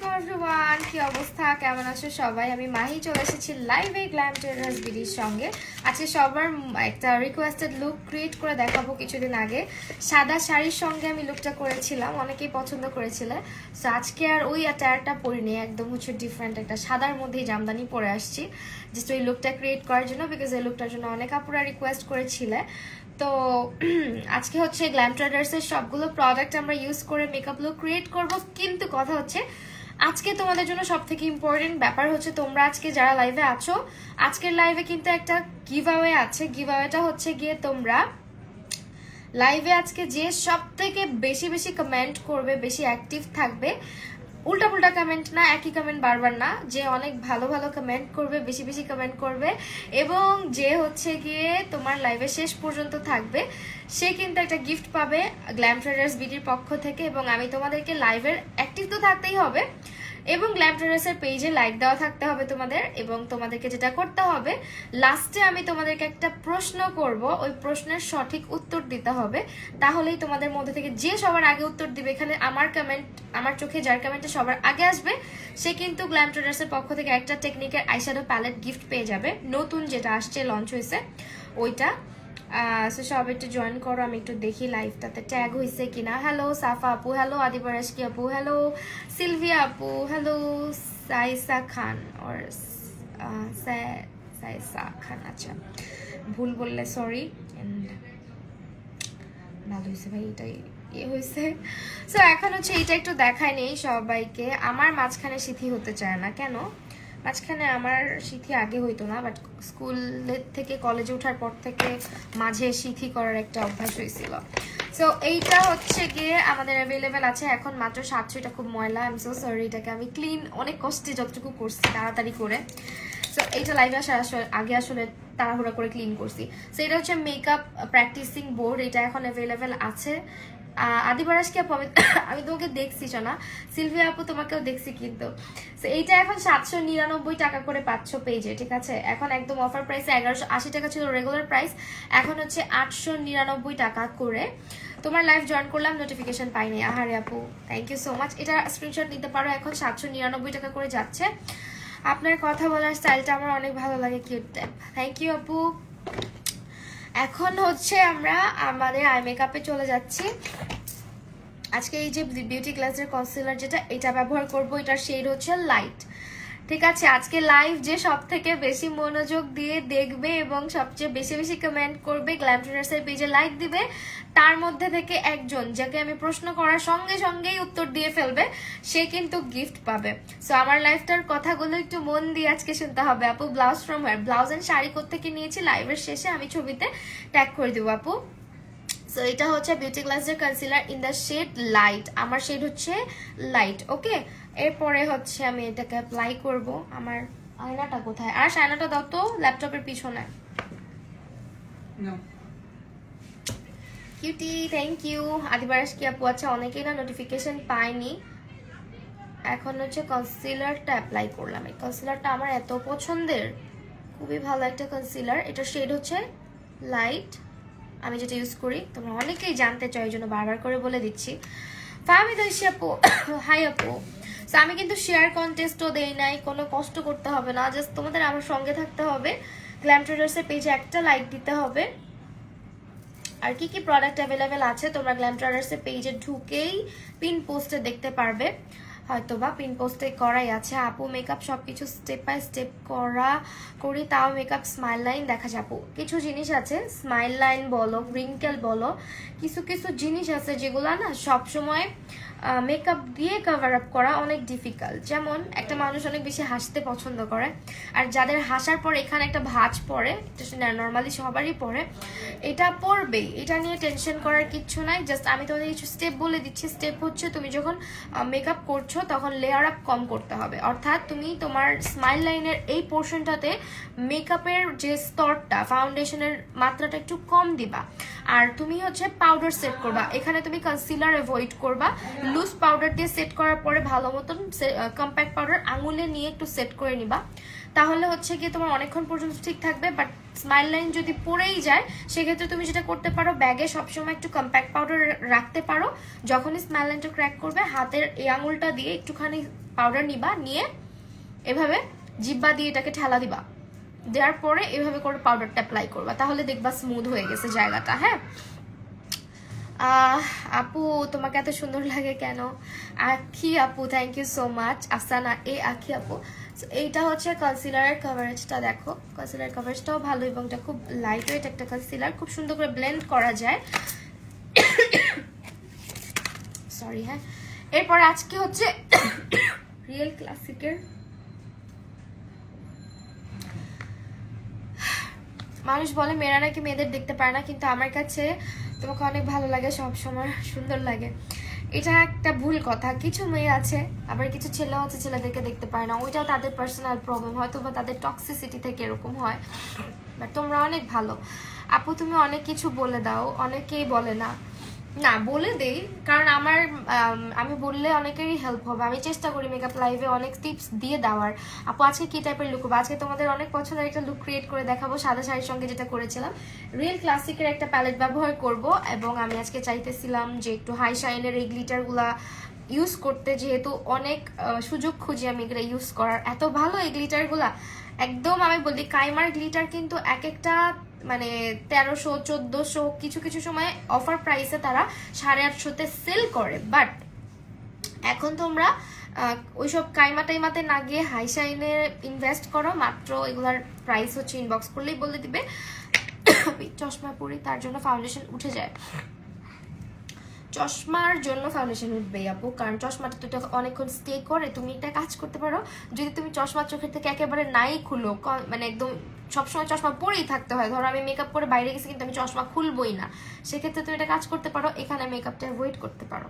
আলাইকুম এভরিওয়ান, কি অবস্থা, কেমন আছো সবাই? আমি মাহি চলে এসেছি লাইভে গ্ল্যাম টেরাস বিডির সঙ্গে। আজকে সবার একটা রিকোয়েস্টেড লুক ক্রিয়েট করে দেখাবো। কিছুদিন আগে সাদা শাড়ির সঙ্গে আমি লুকটা করেছিলাম, অনেকেই পছন্দ করেছিল। সো আজকে আর ওই অ্যাটায়ারটা পরিনি, একদম হচ্ছে ডিফারেন্ট একটা সাদার মধ্যেই জামদানি পরে আসছি জাস্ট ওই লুকটা ক্রিয়েট করার জন্য, বিকজ এই লুকটার জন্য অনেক আপুরা রিকোয়েস্ট করেছিলে। তো আজকে হচ্ছে গ্ল্যাম ট্রেডার্সের সবগুলো প্রোডাক্ট আমরা ইউজ করে মেকআপ লুক ক্রিয়েট করব। কিন্তু কথা হচ্ছে আজকে তোমাদের জন্য সব থেকে ইম্পর্টেন্ট ব্যাপার হচ্ছে তোমরা আজকে যারা লাইভে আছো, আজকের লাইভে কিন্তু একটা গিভ অ্যাওয়ে আছে। গিভ অ্যাওয়েটা হচ্ছে গিয়ে তোমরা লাইভে আজকে যে সব থেকে বেশি বেশি কমেন্ট করবে, বেশি অ্যাক্টিভ থাকবে, উল্টাপুল্টা কমেন্ট না, একই কমেন্ট বারবার না, যে অনেক ভালো ভালো কমেন্ট করবে, বেশি বেশি কমেন্ট করবে এবং যে হচ্ছে গিয়ে তোমার লাইভে শেষ পর্যন্ত থাকবে, সে কিন্তু একটা গিফট পাবে গ্ল্যাম ট্রেডার্স বিডির পক্ষ থেকে। এবং আমি তোমাদেরকে লাইভের অ্যাক্টিভ তো থাকতেই হবে এবং গ্ল্যাম ট্রেডার্সের পেজে লাইক দেওয়া থাকতে হবে তোমাদের। এবং তোমাদেরকে যেটা করতে হবে, লাস্টে আমি তোমাদেরকে একটা প্রশ্ন করব, ওই প্রশ্নের সঠিক উত্তর দিতে হবে। তাহলেই তোমাদের মধ্যে থেকে যে সবার আগে উত্তর দিবে, এখানে আমার কমেন্ট, আমার চোখে যার কমেন্টে সবার আগে আসবে, সে কিন্তু গ্ল্যাম ট্রেডার্সের পক্ষ থেকে একটা টেকনিকের আইশ্যাডো প্যালেট গিফট পেয়ে যাবে, নতুন যেটা আসছে, লঞ্চ হয়েছে ওইটা। সো সব একটু জয়েন করো, আমি একটু দেখি লাইভটাতে ট্যাগ হয়েছে কিনা। হ্যালো সাফা আপু, হ্যালো আদিবারাশকি আপু, হ্যালো সিলভিয়া আপু, হ্যালো সাইসা খান ওর সাইসা খান, আচ্ছা ভুল বললে সরি। ভালো হয়েছে ভাই, এটাই হয়েছে। সো এখন হচ্ছে এইটা একটু দেখায় নেই সবাইকে। আমার মাঝখানে সিথি হতে চায় না কেন? মাঝখানে আমার সিথি আগে হইতো না, বাট স্কুলের থেকে কলেজে ওঠার পর থেকে মাঝে সিথি করার একটা অভ্যাস হয়েছিল। সো এইটা হচ্ছে গিয়ে আমাদের অ্যাভেলেবেল আছে এখন মাত্র 700। এটা খুব ময়লা, আই এম সো সরি। এটাকে আমি ক্লিন অনেক কষ্টে যতটুকু করছি তাড়াতাড়ি করে। সো এইটা লাইভে আসার আগে আসলে তাড়াহুড়া করে ক্লিন করছি। সো এটা হচ্ছে মেকআপ প্র্যাকটিসিং বোর্ড, এটা এখন অ্যাভেলেবেল আছে। আদিবারাশকে আপু, আমি তোমাকে দেখছি না, সিলভিয়া আপু তোমাকেও দেখছি কিন্তু। সো এইটা এখন 799 টাকা করে পাচ্ছ পেজে, ঠিক আছে? এখন একদম অফার প্রাইসে 1180 টাকা ছিল রেগুলার প্রাইস, এখন হচ্ছে 899 টাকা করে। তোমার লাইভ জয়েন করলাম, নোটিফিকেশন পাইনি, আহারে আপু থ্যাংক ইউ সো মাচ। এটা স্ক্রিনশট নিতে পারো, এখন 799 টাকা করে যাচ্ছে। আপনার কথা বলার স্টাইলটা আমার অনেক ভালো লাগে, কিউট টাইপ, থ্যাংক ইউ আপু। এখন হচ্ছে আমরা আমাদের আই মেকআপে চলে যাচ্ছি। আজকে এই যে বিউটি গ্লাসের কনসিলার যেটা, এটা ব্যবহার করব, এটার শেড হচ্ছে লাইট, ঠিক আছে? আজকে লাইভ যে সব থেকে বেশি মনোযোগ দিয়ে দেখবে এবং সবচেয়ে বেশি বেশি কমেন্ট করবে, গ্ল্যাম ট্রেডার্সের পেজে লাইক দিবে, তার মধ্যে থেকে একজন যাকে আমি প্রশ্ন করার সঙ্গে সঙ্গেই উত্তর দিয়ে ফেলবে, সে কিন্তু গিফট পাবে। সো আমার লাইফটার কথাগুলো একটু মন দিয়ে আজকে শুনতে হবে। আপু blouse from here, blouse and sari কোত্থেকে নিয়েছি লাইভের শেষে আমি ছবিতে ট্যাগ করে দেবো আপু। সো এটা হচ্ছে বিউটি গ্লাসের concealer in the shade light, আমার শেড হচ্ছে লাইট, ওকে? এরপরে হচ্ছে আমি এটাকে অ্যাপ্লাই করব। আমার আয়নাটা কোথায়? আর আয়নাটা দাও তো, ল্যাপটপের পিছনে। Cutie, thank you. আদিবারাস কি আপু, আচ্ছা অনেকেই না নোটিফিকেশন পায়নি। এখন হচ্ছে কনসিলারটা অ্যাপ্লাই করলাম। এই কনসিলারটা আমার এত পছন্দের, খুবই ভালো একটা কনসিলার। এটার শেড হচ্ছে লাইট, আমি যেটা ইউজ করি, তোমরা অনেকেই জানতে চাই, এই জন্য বারবার করে বলে দিচ্ছি। ফাহমিদ ঐশী আপু, হাই আপু। সো আমি কিন্তু শেয়ার কন্টেস্টও দেই নাই, কোনো কষ্ট করতে হবে না, জাস্ট তোমাদের আমার সঙ্গে থাকতে হবে, গ্ল্যাম ট্রেডার্সের পেজে একটা লাইক দিতে হবে। আর কি কি প্রোডাক্ট অ্যাভেলেবেল আছে তোমরা গ্ল্যাম ট্রেডার্সের পেজে ঢুকেই পিন পোস্টে দেখতে পারবে, হয়তো বা পিন পোস্টে করাই আছে। আপু মেকআপ সবকিছু স্টেপ বাই স্টেপ করি, তাও মেকআপ স্মাইল লাইন দেখা যায়। আপু কিছু জিনিস আছে, স্মাইল লাইন বলো, রিঙ্কেল বলো, কিছু কিছু জিনিস আছে যেগুলো না সবসময় মেকআপ দিয়ে কভার আপ করা অনেক ডিফিকাল্ট। যেমন একটা মানুষ অনেক বেশি হাসতে পছন্দ করে, আর যাদের হাসার পর এখানে একটা ভাঁজ পড়ে, এটা নর্মালি সবারই পড়ে, এটা পড়বেই, এটা নিয়ে টেনশন করার কিচ্ছু নাই। জাস্ট আমি তোমাদের কিছু স্টেপ বলে দিচ্ছি। স্টেপ হচ্ছে তুমি যখন মেকআপ করছো তখন লেয়ার আপ কম করতে হবে, অর্থাৎ তুমি তোমার স্মাইল লাইনের এই পোর্শনটাতে মেকআপের যে স্তরটা, ফাউন্ডেশনের মাত্রাটা একটু কম দিবা। আর তুমি হচ্ছে পাউডার সেট করবা, এখানে তুমি কনসিলার অ্যাভয়েড করবা, লুজ পাউডার দিয়ে সেট করার পরে ভালো মতন কম্প্যাক্ট পাউডার আঙুলে নিয়ে একটু সেট করে নিবা, তাহলে হচ্ছে গিয়ে তোমার অনেকক্ষণ পর্যন্ত ঠিক থাকবে। বাট স্মাইল লাইন যদি পড়েই যায়, সেক্ষেত্রে তুমি যেটা করতে পারো, ব্যাগে সবসময় একটু কম্প্যাক্ট পাউডার রাখতে পারো, যখনই স্মাইল লাইনটা ক্র্যাক করবে হাতের এই আঙুলটা দিয়ে একটুখানি পাউডার নিবা, নিয়ে এভাবে জিব্বা দিয়ে এটাকে ঠেলা দিবা, দেওয়ার পরে এভাবে করে পাউডারটা অ্যাপ্লাই করবা, তাহলে দেখবা স্মুথ হয়ে গেছে জায়গাটা। হ্যাঁ আপু তোমাকে এত সুন্দর লাগে কেন? আখি আপু থ্যাংক ইউ সো মাচ। আসানা এ আখি আপু, এইটা হচ্ছে কনসিলারের কভারেজটা, দেখো কনসিলার কভারেজটাও ভালো এবং এটা খুব লাইট ওয়েট একটা কনসিলার, খুব সুন্দর করে ব্লেন্ড করা যায়। সরি হ্যাঁ, এরপর আজকে হচ্ছে রিয়েল ক্লাসিকের, মানুষ বলে মেয়েরা নাকি মেয়েদের দেখতে পারে না, কিন্তু আমার কাছে তোমাকে অনেক ভালো লাগে, সব সময় সুন্দর লাগে। এটা একটা ভুল কথা, কিছু মেয়ে আছে আবার কিছু ছেলেও আছে ছেলেদেরকে দেখতে পারে না, ওইটাও তাদের পার্সোনাল প্রবলেম, হয়তো বা তাদের টক্সিসিটি থেকে এরকম হয়। বাট তোমরা অনেক ভালো আপু, তুমি অনেক কিছু বলে দাও, অনেকেই বলে না। না বলে দেই, কারণ আমি বললে অনেকেরই হেল্প হবে। আমি চেষ্টা করি মেকআপ লাইভে অনেক টিপস দিয়ে দেওয়ার। আপু আজকে কি টাইপের লুক হবে? আজকে তোমাদের অনেক পছন্দের একটা লুক ক্রিয়েট করে দেখাবো, সাদা শাড়ির সঙ্গে যেটা করেছিলাম। রিয়েল ক্লাসিকের একটা প্যালেট ব্যবহার করব, এবং আমি আজকে চাইতেছিলাম যে একটু হাই শাইনের এই গ্লিটারগুলা ইউজ করতে, যেহেতু অনেক সুযোগ খুঁজি আমি এগুলো ইউজ করার। এত ভালো এই গ্লিটারগুলা, একদম আমি বলি কাইমার গ্লিটার কিন্তু এক একটা মানে 1300 1400, কিছু কিছু সময় অফার প্রাইসে তারা 850-তে সেল করে। বাট এখন তোমরা ওইসব কাইমা টাইমাতে না গিয়ে হাই শাইনে ইনভেস্ট করো, মাত্র এগুলার প্রাইস হচ্ছে ইনবক্স করলেই বলে দিবে। চশমা পরি, তার জন্য ফাউন্ডেশন উঠে যায়। চশমার জন্য ফাউন্ডেশন উঠবে আপু, কারণ চশমাটা তো অনেকক্ষণ স্টে করে। তুমি একটা কাজ করতে পারো, যদি তুমি চশমা চোখের থেকে একেবারে নাই খুলো, মানে একদম সবসময় চশমা পরেই থাকতে হয়, ধরো আমি মেকআপ করে বাইরে গেছি কিন্তু আমি চশমা খুলবই না, সেক্ষেত্রে তুমি একটা কাজ করতে পারো, এখানে মেকআপটা অ্যাভয়েড করতে পারো,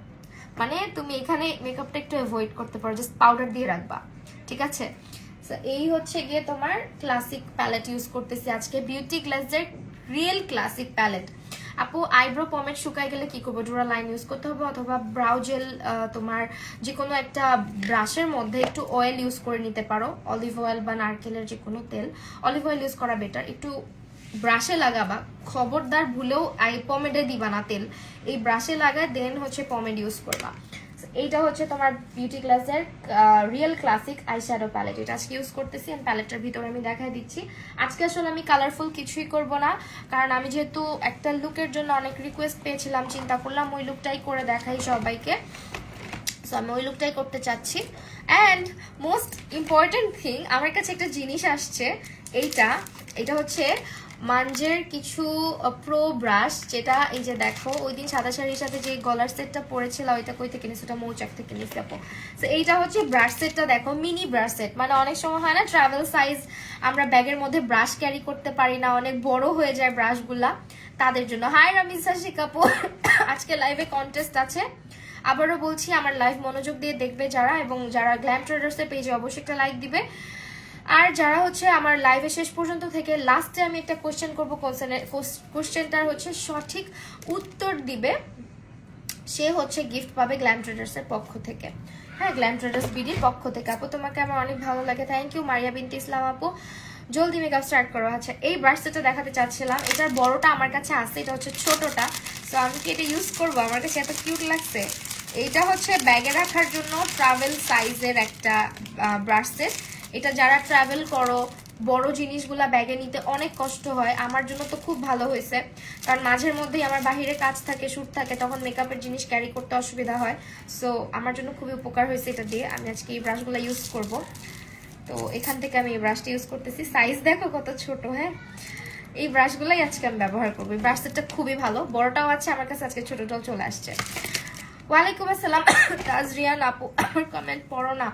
মানে তুমি এখানে মেকআপটা একটু অ্যাভয়েড করতে পারো, জাস্ট পাউডার দিয়ে রাখবা, ঠিক আছে? এই হচ্ছে গিয়ে তোমার ক্লাসিক প্যালেট ইউজ করতেছি আজকে, বিউটি গ্লেজের রিয়েল ক্লাসিক প্যালেট। আপু আইব্রো পমেড শুকায় গেলে কি করবো? ডোরা লাইন ইউজ করতে হবে, অথবা ব্রাউ জেল, তোমার যে কোনো একটা ব্রাশের মধ্যে একটু অয়েল ইউজ করে নিতে পারো, অলিভ অয়েল বা নারকেলের যে কোনো তেল, অলিভ অয়েল ইউজ করা বেটার। একটু ব্রাশে লাগাবা, খবরদার ভুলেও আই পমেডে দিবা না তেল, এই ব্রাশে লাগায় দেন হচ্ছে পমেড ইউজ করবা। এইটা হচ্ছে তোমার বিউটি গ্লাসের রিয়েল ক্লাসিক আইশ্যাডো প্যালেট, এটা আজকে ইউজ করতেছি। আমি প্যালেটটার ভিতরে আমি দেখাই দিচ্ছি। আজকে আসলে আমি কালারফুল কিছুই করব না, কারণ আমি যেহেতু একটা লুকের জন্য অনেক রিকোয়েস্ট পেয়েছিলাম, চিন্তা করলাম ওই লুকটাই করে দেখাই সবাইকে, সো আমি ওই লুকটাই করতে চাচ্ছি। অ্যান্ড মোস্ট ইম্পর্টেন্ট থিং, আমার কাছে একটা জিনিস আসছে, এইটা হচ্ছে মাঞ্জের কিছু প্রো ব্রাশ, যেটা এই যে দেখো ওই দিন সাদা শাড়ির সাথে যে গলার সেটটা পরেছিল, ওইটা কই থেকে নিয়েছি? ওটা মৌচাক থেকে নিয়েছি আপু। তো এইটা হচ্ছে ব্রাশ সেটটা, দেখো মিনি ব্রাশ সেট, মানে অনেক সময় হয় না ট্রাভেল সাইজ আমরা ব্যাগের মধ্যে ব্রাশ ক্যারি করতে পারি না, অনেক বড় হয়ে যায় ব্রাশগুলা, তাদের জন্য। হাই রামিসা শিকাপু, আজকে লাইভে কন্টেস্ট আছে, আবারও বলছি আমার লাইভ মনোযোগ দিয়ে দেখবে যারা, এবং যারা গ্ল্যাম ট্রেডার্সের পেজে অবশ্যই একটা লাইক দিবে। আর যারা হচ্ছে আমার লাইভে শেষ পর্যন্ত থেকে লাস্টে আমি একটা কোশ্চেন করবো, কোশ্চেনটার হচ্ছে সঠিক উত্তর দিবে, সে হচ্ছে গিফট পাবে গ্ল্যাম ট্রেডার্সের পক্ষ থেকে। হ্যাঁ, গ্ল্যাম ট্রেডার্স বিডির পক্ষ থেকে। আপু তোমাকে আমার অনেক ভালো লাগে, থ্যাংক ইউ মারিয়া বিনতি ইসলাম আপু। জলদি মেকআপ স্টার্ট করো। আচ্ছা, এই ব্রাশ সেটটা দেখাতে চাচ্ছিলাম, এটার বড়টা আমার কাছে আছে, এটা হচ্ছে ছোটটা, তো আমি কি এটা ইউজ করবো? আমার কাছে এত কিউট লাগছে। এইটা হচ্ছে ব্যাগে রাখার জন্য ট্রাভেল সাইজের একটা ব্রাশ সেট। এটা যারা ট্রাভেল করো, বড় জিনিসগুলা ব্যাগে নিতে অনেক কষ্ট হয়, আমার জন্য তো খুব ভালো হয়েছে, কারণ মাঝের মধ্যেই আমার বাহিরে কাজ থাকে, শ্যুট থাকে, তখন মেকআপের জিনিস ক্যারি করতে অসুবিধা হয়। সো আমার জন্য খুবই উপকার হয়েছে এটা দিয়ে। আমি আজকে এই ব্রাশগুলো ইউজ করব, তো এখান থেকে আমি এই ব্রাশটা ইউজ করতেছি। সাইজ দেখো কত ছোট। হ্যাঁ, এই ব্রাশগুলোই আজকে আমি ব্যবহার করবো। এই ব্রাশ সেটটা খুবই ভালো, বড়টাও আছে আমার কাছে, আজকে ছোটটাও চলে আসছে। ওয়ালাইকুম আসসালাম তাজরিয়ান আপু, আমার কমেন্ট পড়ো না।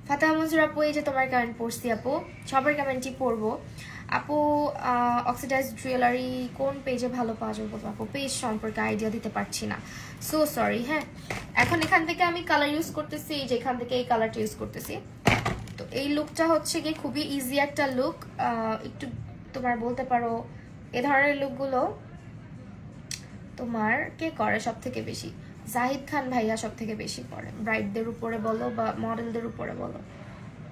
ফাতেহা মঞ্জুর আপু, এই যে তোমার কমেন্ট পড়ছি আপু, সবার কমেন্টই পড়বো আপু। অক্সিডাইজ জুয়েলারি কোন পেজে ভালো পাওয়া যাবে আপু? পেজ সম্পর্কে আইডিয়া দিতে পারছি না, সো সরি। হ্যাঁ, এখন এখান থেকে আমি কালার ইউজ করতেছি, এই যে এখান থেকে এই কালারটা ইউজ করতেছি। তো এই লুকটা হচ্ছে কি খুবই ইজি একটা লুক, একটু তোমার বলতে পারো এ ধরনের লুকগুলো তোমার কে করে সব থেকে বেশি? জাহিদ খান ভাইয়া সব থেকে বেশি করে, ব্রাইডদের উপরে বলো বা মডেলদের উপরে বলো।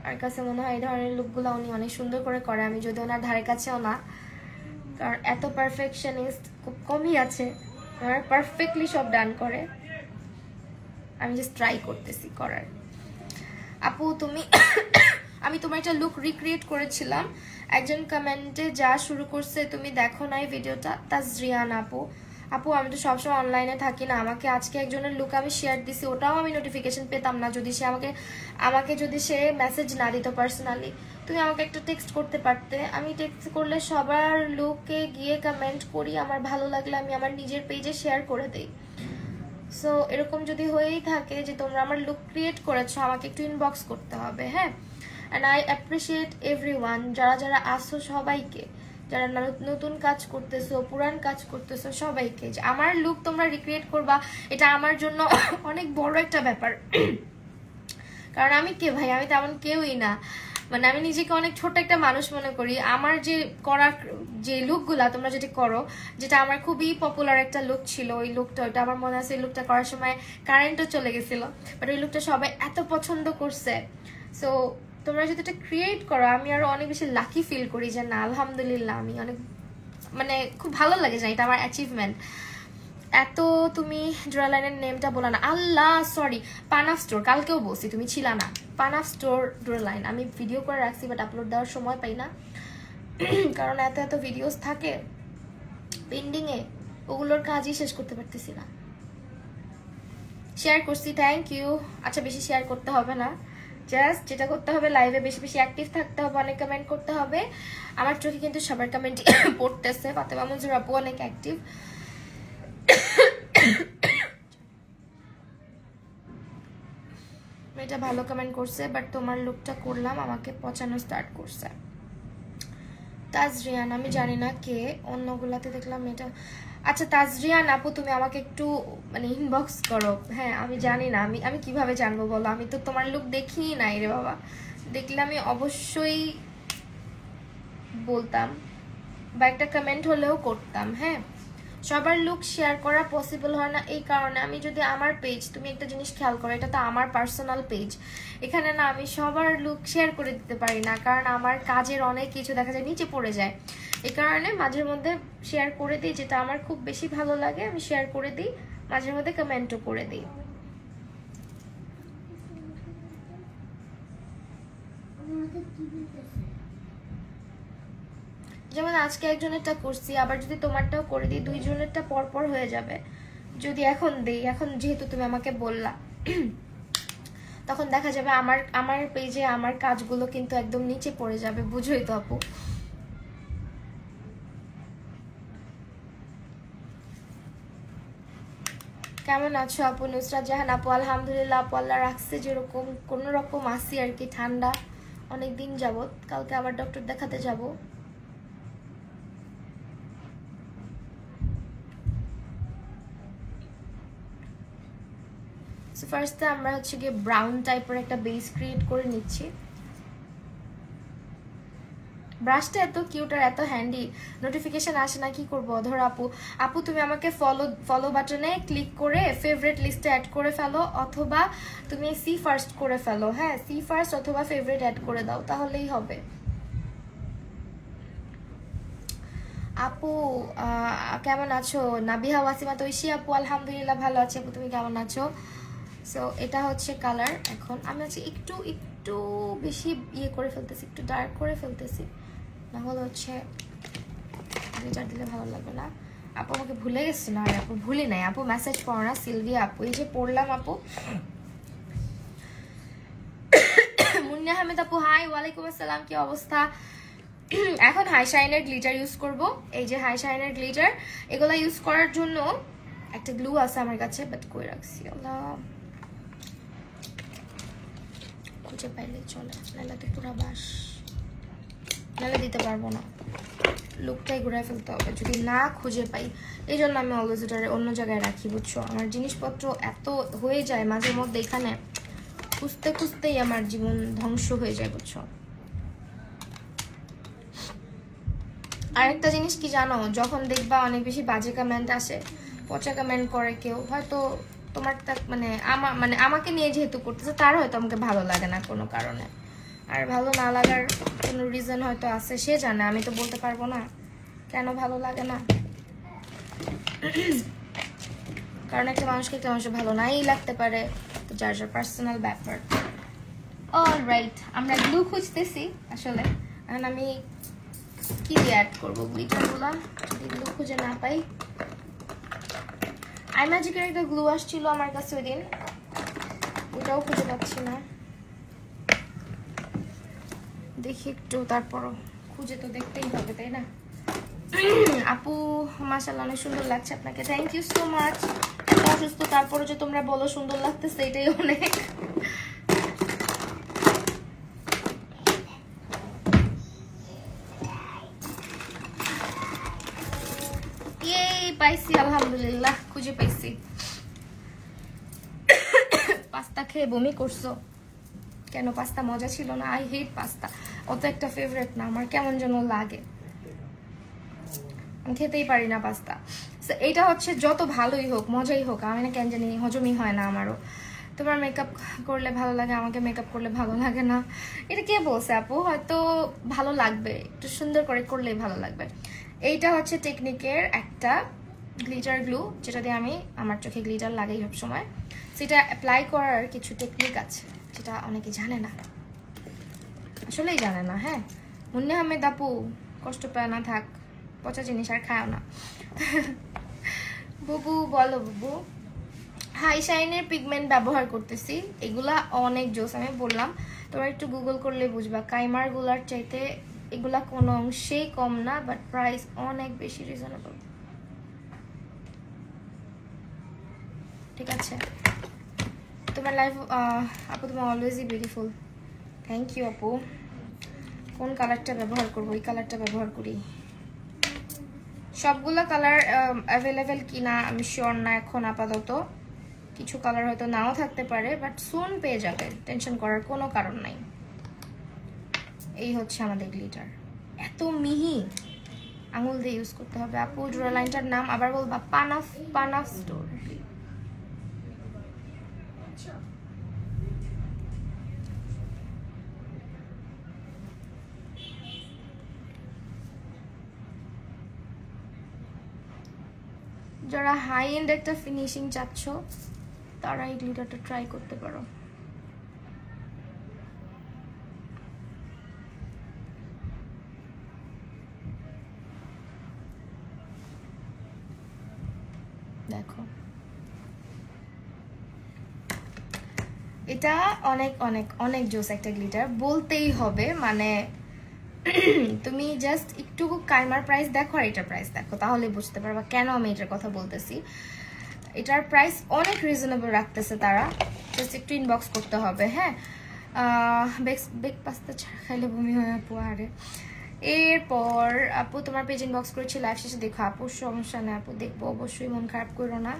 আর কাছে মনে হয় এই ধরনের লুকগুলো উনি অনেক সুন্দর করে। আমি যদি ওনার ধারে কাছেও না, কারণ এত পারফেকশনিস্ট খুব কমই আছে, ওনার পারফেক্টলি সব ডান করে। আমি জাস্ট ট্রাই করতেছি করার। আপু তুমি আমি তোমার একটা লুক রিক্রিয়েট করেছিলাম, একজন কমেন্টে যা শুরু করছে তুমি দেখো নাই ভিডিওটা, তাজরিয়ান আপু। আপু আমি তো সবসময় অনলাইনে থাকি না, আমাকে আজকে একজনের লুক আমি শেয়ার দিছি, ওটাও আমি নোটিফিকেশন পেতাম না যদি সে আমাকে যদি সে মেসেজ না দিত পার্সোনালি। তুমি আমাকে একটা টেক্সট করতে পারতে, আমি টেক্সট করলে সবার লুকে গিয়ে কমেন্ট করি, আমার ভালো লাগলে আমি আমার নিজের পেজে শেয়ার করে দিই। সো এরকম যদি হয়েই থাকে যে তোমরা আমার লুক ক্রিয়েট করেছো, আমাকে একটু ইনবক্স করতে হবে, হ্যাঁ। অ্যান্ড আই অ্যাপ্রিসিয়েট এভরিওয়ান, যারা আসো সবাইকে, যারা নতুন কাজ করতেছো, পুরান কাজ করতেছো, সবাইকে। যে আমার লুক তোমরা রিক্রিয়েট করবা, এটা আমার জন্য অনেক বড় একটা ব্যাপার। কারণ আমি কে ভাই, আমি তেমন কেউই না, মানে আমি নিজেকে অনেক ছোট একটা মানুষ মনে করি। আমার যে করা যে লুকগুলা তোমরা যেটা করো, যেটা আমার খুবই পপুলার একটা লুক ছিল, ওই লুকটা, ওইটা আমার মনে আছে, এই লুকটা করার সময় কারেন্টও চলে গেছিল, বাট ওই লুকটা সবাই এত পছন্দ করছে। সো তোমরা যদি এটা ক্রিয়েট করো, আমি আরো অনেক বেশি লাকি ফিল করি যে না আলহামদুলিল্লাহ, আমি অনেক মানে খুব ভালো লাগে যে এটা আমার অ্যাচিভমেন্ট। এত তুমি জোড়া লাইনের নেমটা বলা না, আল্লাহ সরি, পানাফ স্টোর, কালকেও বলছি তুমি ছিলা না। পানাফ স্টোর জোড়া লাইন আমি ভিডিও করে রাখছি, বাট আপলোড দেওয়ার সময় পাই না, কারণ এত ভিডিওস থাকে পেন্ডিংয়ে, ওগুলোর কাজই শেষ করতে পারতেছি না। শেয়ার করছি, থ্যাংক ইউ। আচ্ছা বেশি শেয়ার করতে হবে না, জাস্ট যেটা করতে হবে লাইভে বেশি বেশি অ্যাক্টিভ থাকতে হবে, অনেক কমেন্ট করতে হবে। আমার চোখে কিন্তু সবার কমেন্ট পড়তেছে, ফাতেমা মঞ্জুর আপু অনেক অ্যাক্টিভ। এটা ভালো কমেন্ট করছে, বাট তোমার লুকটা করলাম আমাকে পচানো স্টার্ট করছে। তাজরিয়ান আমি জানি না কে, অন্যগুলাতে দেখলাম এটা। আচ্ছা তাজরিয়ান আপু তুমি আমাকে একটু মানে ইনবক্স করো, হ্যাঁ। আমি জানি না, আমি কিভাবে জানবো বলো, আমি তো তোমার লুক দেখিই নাই রে বাবা, দেখলে আমি অবশ্যই বলতাম বা একটা কমেন্ট হলেও করতাম, হ্যাঁ। সবার লুক শেয়ার করা পসিবল হয় না, এই কারণে আমি যদি আমার পেজ, তুমি একটা জিনিস খেয়াল করো, এটা তো আমার পার্সোনাল পেজ, এখানে না আমি সবার লুক শেয়ার করে দিতে পারি না, কারণ আমার কাজের অনেক কিছু দেখা যায় নিচে পড়ে যায়। এই কারণে মাঝের মধ্যে শেয়ার করে দিই, যেটা আমার খুব বেশি ভালো লাগে আমি শেয়ার করে দিই, মাঝের মধ্যে কমেন্টও করে দিই। যেমন আজকে একজনেরটা করছি, আবার যদি তোমারটাও করে দিই, দুইজনেরটা পরপর হয়ে যাবে। যদি এখন দিই, এখন যেহেতু তুমি আমাকে বললা, তখন দেখা যাবে আমার পেজে আমার কাজগুলো কিন্তু একদম নিচে পড়ে যাবে, বুঝোই তো আপু। কেমন আছো আপু? নুসরাত জাহান আপু আলহামদুলিল্লাহ আপু, আল্লাহ রাখছে যেরকম কোনো রকম আসি আর কি, ঠান্ডা অনেক দিন যাবত, কালকে আবার ডক্টর দেখাতে যাব। ফার্স্টে আমরা হচ্ছে গিয়ে ব্রাউন টাইপের একটা বেস ক্রিয়েট করে নিচ্ছি। ব্রাশটা এত কিউট আর এত হ্যান্ডি, নোটিফিকেশন আসে না, কি করবো ধরো আপু। আপু তুমি আমাকে ফলো বাটনে ক্লিক করে ফেভারিট লিস্টে অ্যাড করে ফেলো, অথবা তুমি সি ফার্স্ট করে ফেলো, হ্যাঁ সি ফার্স্ট অথবা ফেভারিট অ্যাড করে দাও, তাহলেই হবে। আপু কেমন আছো? নাবিহা ওয়াসিমা তৈশি আপু আলহামদুলিল্লাহ ভালো আছি আপু, তুমি কেমন আছো? সো এটা হচ্ছে কালার, এখন আমি হচ্ছে একটু একটু বেশি ইয়ে করে ফেলতেছি, একটু ডার্ক করে ফেলতেছি, না হলে হচ্ছে গ্লিটার দিলে ভালো লাগবে না। আপু আমাকে ভুলে গেছে না? আর আপু ভুলি নাই, আপু মেসেজ পড়ো না, সিলভিয়া আপু এই যে পড়লাম আপু। মুন্নি আহমেদ আপু হাই, ওয়ালাইকুম আসসালাম, কি অবস্থা? এখন হাই শাইনের গ্লিটার ইউজ করব, এই যে হাই শাইনের গ্লিটার, এগুলা ইউজ করার জন্য একটা গ্লু আছে আমার কাছে, বাট কই রাখছি আল্লাহ, খুঁজে পাইলেই চলে, নাহলে তো পুরা বাস, নাহলে দিতে পারবো না, লুকটাই ঘুরাই ফেলতে হবে যদি না খুঁজে পাই। এই জন্য আমি অলওয়েজ এটা অন্য জায়গায় রাখি, বুঝছো। আমার জিনিসপত্র এত হয়ে যায় মাঝে মধ্যে, এখানে খুঁজতে খুঁজতেই আমার জীবন ধ্বংস হয়ে যায়, বুঝছো। আরেকটা জিনিস কি জানো, যখন দেখবা অনেক বেশি বাজে কমেন্ট আসে, পচা কমেন্ট করে কেউ, হয়তো তোমার মানে আমাকে নিয়ে যেহেতু করতেছে, তার হয়তো আমাকে ভালো লাগে না কোনো কারণে, আর ভালো না লাগার কোনো রিজন হয়তো আছে, সে জানে, আমি তো বলতে পারবো না কেন ভালো লাগে না। কারণ একটা মানুষকে একটা মানুষের ভালো নাই লাগতে পারে, তো যার যার পার্সোনাল ব্যাপার। অলরাইট, আমরা গ্লু খুঁজতেছি আসলে। এখন আমি কি দিয়ে অ্যাড করবো গ্লিটারগুলো, যদি গ্লু খুঁজে না পাই। আইম্যাজিকের একটা গ্লু আসছিল আমার কাছে ওই দিন, ওটাও খুঁজে পাচ্ছি না। দেখি একটু, তারপরও খুঁজে তো দেখতেই হবে, তাই না? আপু মাশাআল্লাহ অনেক সুন্দর লাগছে আপনাকে, থ্যাংক ইউ সো মাচ। এত অসুস্থ তারপরে যে তোমরা বলো সুন্দর লাগতেছে, এটাই অনেক। পাইছি আলহামদুলিল্লাহ, খুঁজে পাইছি। পাস্তা খেয়ে বমি করছো কেন? পাস্তা মজা ছিল না? আই হেট পাস্তা, অত একটা ফেভারিট না আমার, কেমন যেন লাগে, আমি খেতেই পারি না পাস্তা। এইটা হচ্ছে যত ভালোই হোক মজাই হোক, আমি না কেন জানি হজমই হয় না আমারও। তোমার মেকআপ করলে ভালো লাগে, আমাকে মেকআপ করলে ভালো লাগে না, এটা কে বলছে আপু? হয়তো ভালো লাগবে, একটু সুন্দর করে করলেই ভালো লাগবে। এইটা হচ্ছে টেকনিকের একটা গ্লিটার গ্লু, যেটা দিয়ে আমি আমার চোখে গ্লিটার লাগাই সব সময়। সেটা অ্যাপ্লাই করার কিছু টেকনিক আছে যেটা অনেকে জানে না, আসলেই জানে না। হ্যাঁ, মুন্নি আহমেদ আপু কষ্ট পায় না, থাক, পচা জিনিস আর খায় না। বুবু বলো বুবু। হাই শাইনের পিগমেন্ট ব্যবহার করতেছি, এগুলা অনেক জোস, আমি বললাম তোমরা একটু গুগল করলে বুঝবা। কাইমার গুলার চাইতে এগুলা কোনো অংশেই কম না, বাট প্রাইস অনেক বেশি রিজনেবল। ঠিক আছে, তোমার লাইফ আপু, তোমার অলওয়েজই বিউটিফুল, থ্যাংক ইউ আপু। কোন কালারটা ব্যবহার করবো? এই কালারটা ব্যবহার করি। সবগুলো কালার অ্যাভেলেবেল কিনা আমি শিওর না এখন আপাতত, কিছু কালার হয়তো নাও থাকতে পারে, বাট সুন পেয়ে যাবে, টেনশন করার কোনো কারণ নাই। এই হচ্ছে আমাদের গ্লিটার, এত মিহি, আঙুল দিয়ে ইউজ করতে হবে। আপু জোড়া লাইনটার নাম আবার বলবা? পানাফ, পানাফ স্টোর। যারা হাই এন্ড একটা ফিনিশিং চাচ্ছ তারা এই গ্লিটারটা ট্রাই করতে পারো। দেখো, এটা অনেক অনেক অনেক জোস একটা গ্লিটার বলতেই হবে। মানে তুমি জাস্ট একটু কাইমার প্রাইস দেখো আর এটার প্রাইস দেখো, তাহলে বুঝতে পারবা কেন আমি এটার কথা বলতেছি। এটার প্রাইস অনেক রিজনেবল রাখতেছে তারা, জাস্ট একটু ইনবক্স করতে হবে। হ্যাঁ, বেক পাস্তা খাইলে বমি হয় আপু। আরে এরপর আপু তোমার পেজ ইনবক্স করেছি, লাইভ শেষে দেখো আপু, সমস্যা নেই আপু, দেখবো অবশ্যই, মন খারাপ করো না।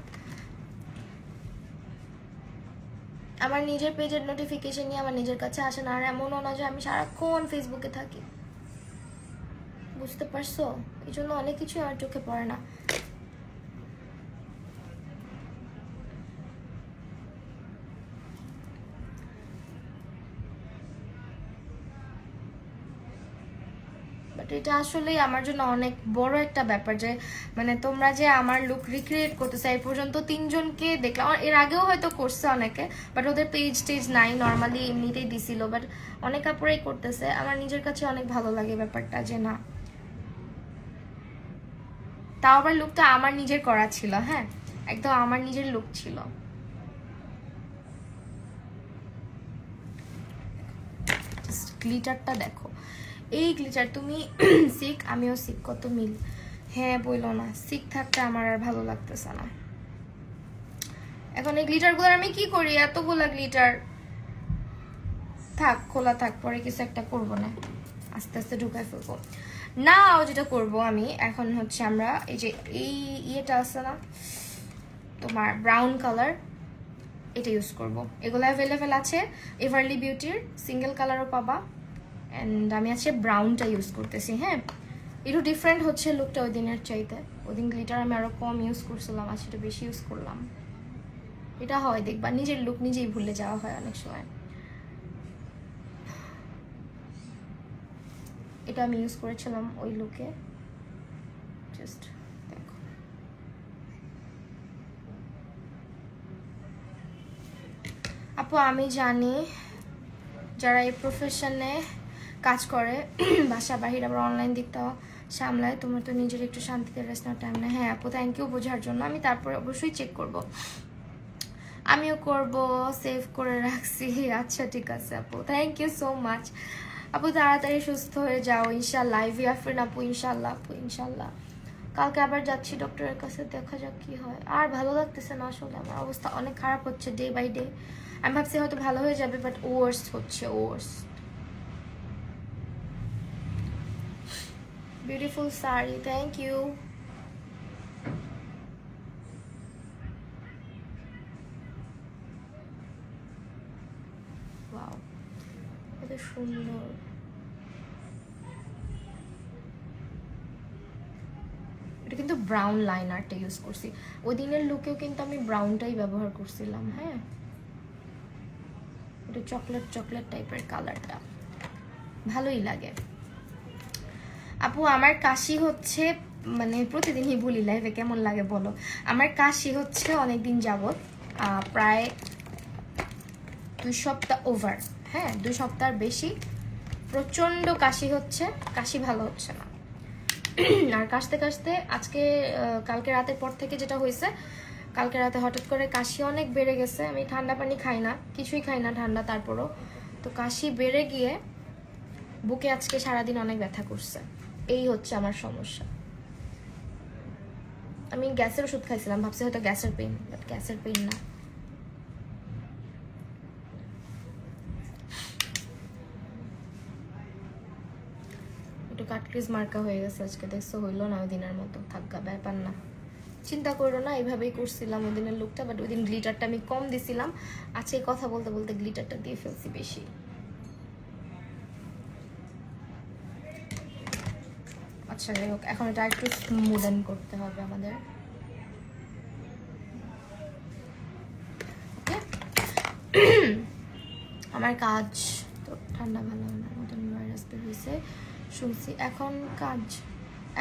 আমার নিজের পেজের নোটিফিকেশন নিয়ে আমার নিজের কাছে আসে না, আর এমনও না যে আমি সারাক্ষণ ফেসবুকে থাকি, বুঝতে পারছো? এই জন্য অনেক কিছু আমার চোখে পড়ে না। বাট এটা আসলেই আমার জন্য অনেক বড় একটা ব্যাপার যে মানে তোমরা যে আমার লুক রিক্রিয়েট করতেছে। এই পর্যন্ত 3 জনকে দেখলাম, এর আগেও হয়তো করছে অনেকে, বাট ওদের পেজ টেজ নাই, নর্মালি এমনিতেই দিছিল, বাট অনেক আপুরাই করতেছে। আমার নিজের কাছে অনেক ভালো লাগে ব্যাপারটা, যে না, তাও আবার লুকটা আমার নিজের করা ছিল। হ্যাঁ, একদম আমার নিজের লুক ছিল। গ্লিটারটা দেখো, এই গ্লিটার তুমি সিক, আমিও সিক, কত মিল। হ্যাঁ বইলো না, সিক থাকতে আমার আর ভালো লাগতেছে না। এখন এই গ্লিটারগুলো আমি কি করি? এতগুলা গ্লিটার থাক, খোলা থাক, পরে কিছু একটা করবো না, আস্তে আস্তে ঢুকাই ফেলবো। নাও যেটা করব আমি এখন হচ্ছে, আমরা এই যে এই ইয়েটা আছে না তোমার ব্রাউন কালার, এটা ইউজ করব। এগুলো অ্যাভেলেবেল আছে এভারলি বিউটির, সিঙ্গেল কালারও পাবা। অ্যান্ড আমি আজকে ব্রাউনটা ইউজ করতেছি। হ্যাঁ, একটু ডিফারেন্ট হচ্ছে লুকটা ওই দিনের চাইতে। ওই দিন গ্লিটার আমি আরও কম ইউজ করছিলাম, আজ সেটা বেশি ইউজ করলাম। এটা হয় দেখবা, নিজের লুক নিজেই ভুলে যাওয়া হয় অনেক সময়। এটা আমি ইউজ করেছিলাম ওই লুকে, জাস্ট দেখো। আপু আমি জানি যারা এই প্রফেশনে কাজ করে বাসা বাহির আবার অনলাইন দিকটাও সামলায়, তোমার তো নিজের একটু শান্তিতে রেস্ট নেওয়ার টাইম না। হ্যাঁ আপু, থ্যাংক ইউ বোঝার জন্য। আমি তারপরে অবশ্যই চেক করব, আমিও করব, সেভ করে রাখছি। আচ্ছা ঠিক আছে আপু, থ্যাংক ইউ সো মাচ আপু। তাড়াতাড়ি সুস্থ হয়ে যাও ইনশাল্লাহ। আইভি আফরিন আপু ইনশাল্লাহ, আপু ইনশাল্লাহ। কালকে আবার যাচ্ছি ডক্টরের কাছে, দেখা যাক কি হয়। আর ভালো লাগতেছে না আসলে, আমার অবস্থা অনেক খারাপ হচ্ছে ডে বাই ডে। আমি ভাবছি হয়তো ভালো হয়ে যাবে, বাট ওয়ার্স হচ্ছে, worse. Beautiful sari, thank you. Wow, কত সুন্দর। এটা কিন্তু ব্রাউন লাইনারটা ইউজ করছি, ওই দিনের লুকেও কিন্তু আমি ব্রাউনটাই ব্যবহার করছিলাম। হ্যাঁ, এটা চকলেট চকলেট টাইপের কালারটা ভালোই লাগে। আপু আমার কাশি হচ্ছে, মানে প্রতিদিনই বলি লাইফে কেমন লাগে বলো। আমার কাশি হচ্ছে অনেকদিন যাবত, প্রায় 2 সপ্তাহ ওভার। হ্যাঁ 2 সপ্তাহ বেশি, প্রচন্ড কাশি হচ্ছে, কাশি ভালো হচ্ছে না। আর কাশতে কাশতে আজকে কালকে রাতের পর থেকে যেটা হয়েছে, কালকে রাতে হঠাৎ করে কাশি অনেক বেড়ে গেছে। আমি ঠান্ডা পানি খাই না, কিছুই খাই না ঠান্ডা, তারপরও তো কাশি বেড়ে গিয়ে বুকে আজকে সারাদিন অনেক ব্যথা করছে। এই হচ্ছে আমার সমস্যা। আমি গ্যাসের ওষুধ খাইছিলাম, ভাবছি হয়তো গ্যাসের পেইন, বাট গ্যাসের পেইন না। একটু কাটক্রিজ মার্কা হয়ে গেছে আজকে, দেখছো, হইলো না ওই দিনের মতো। থাকা ব্যাপার না, চিন্তা করো না, এইভাবেই করছিলাম ওই দিনের লুকটা, বাট ওই দিন গ্লিটারটা আমি কম দিছিলাম। আজকে কথা বলতে বলতে গ্লিটারটা দিয়ে ফেলছি বেশি। আচ্ছা যাই হোক, এখন এটা একটু স্মুদেন করতে হবে আমাদের। আমার কাজ তো ঠান্ডা ভালো হয় না, নতুন ভাইরাস বের হয়েছে শুনছি।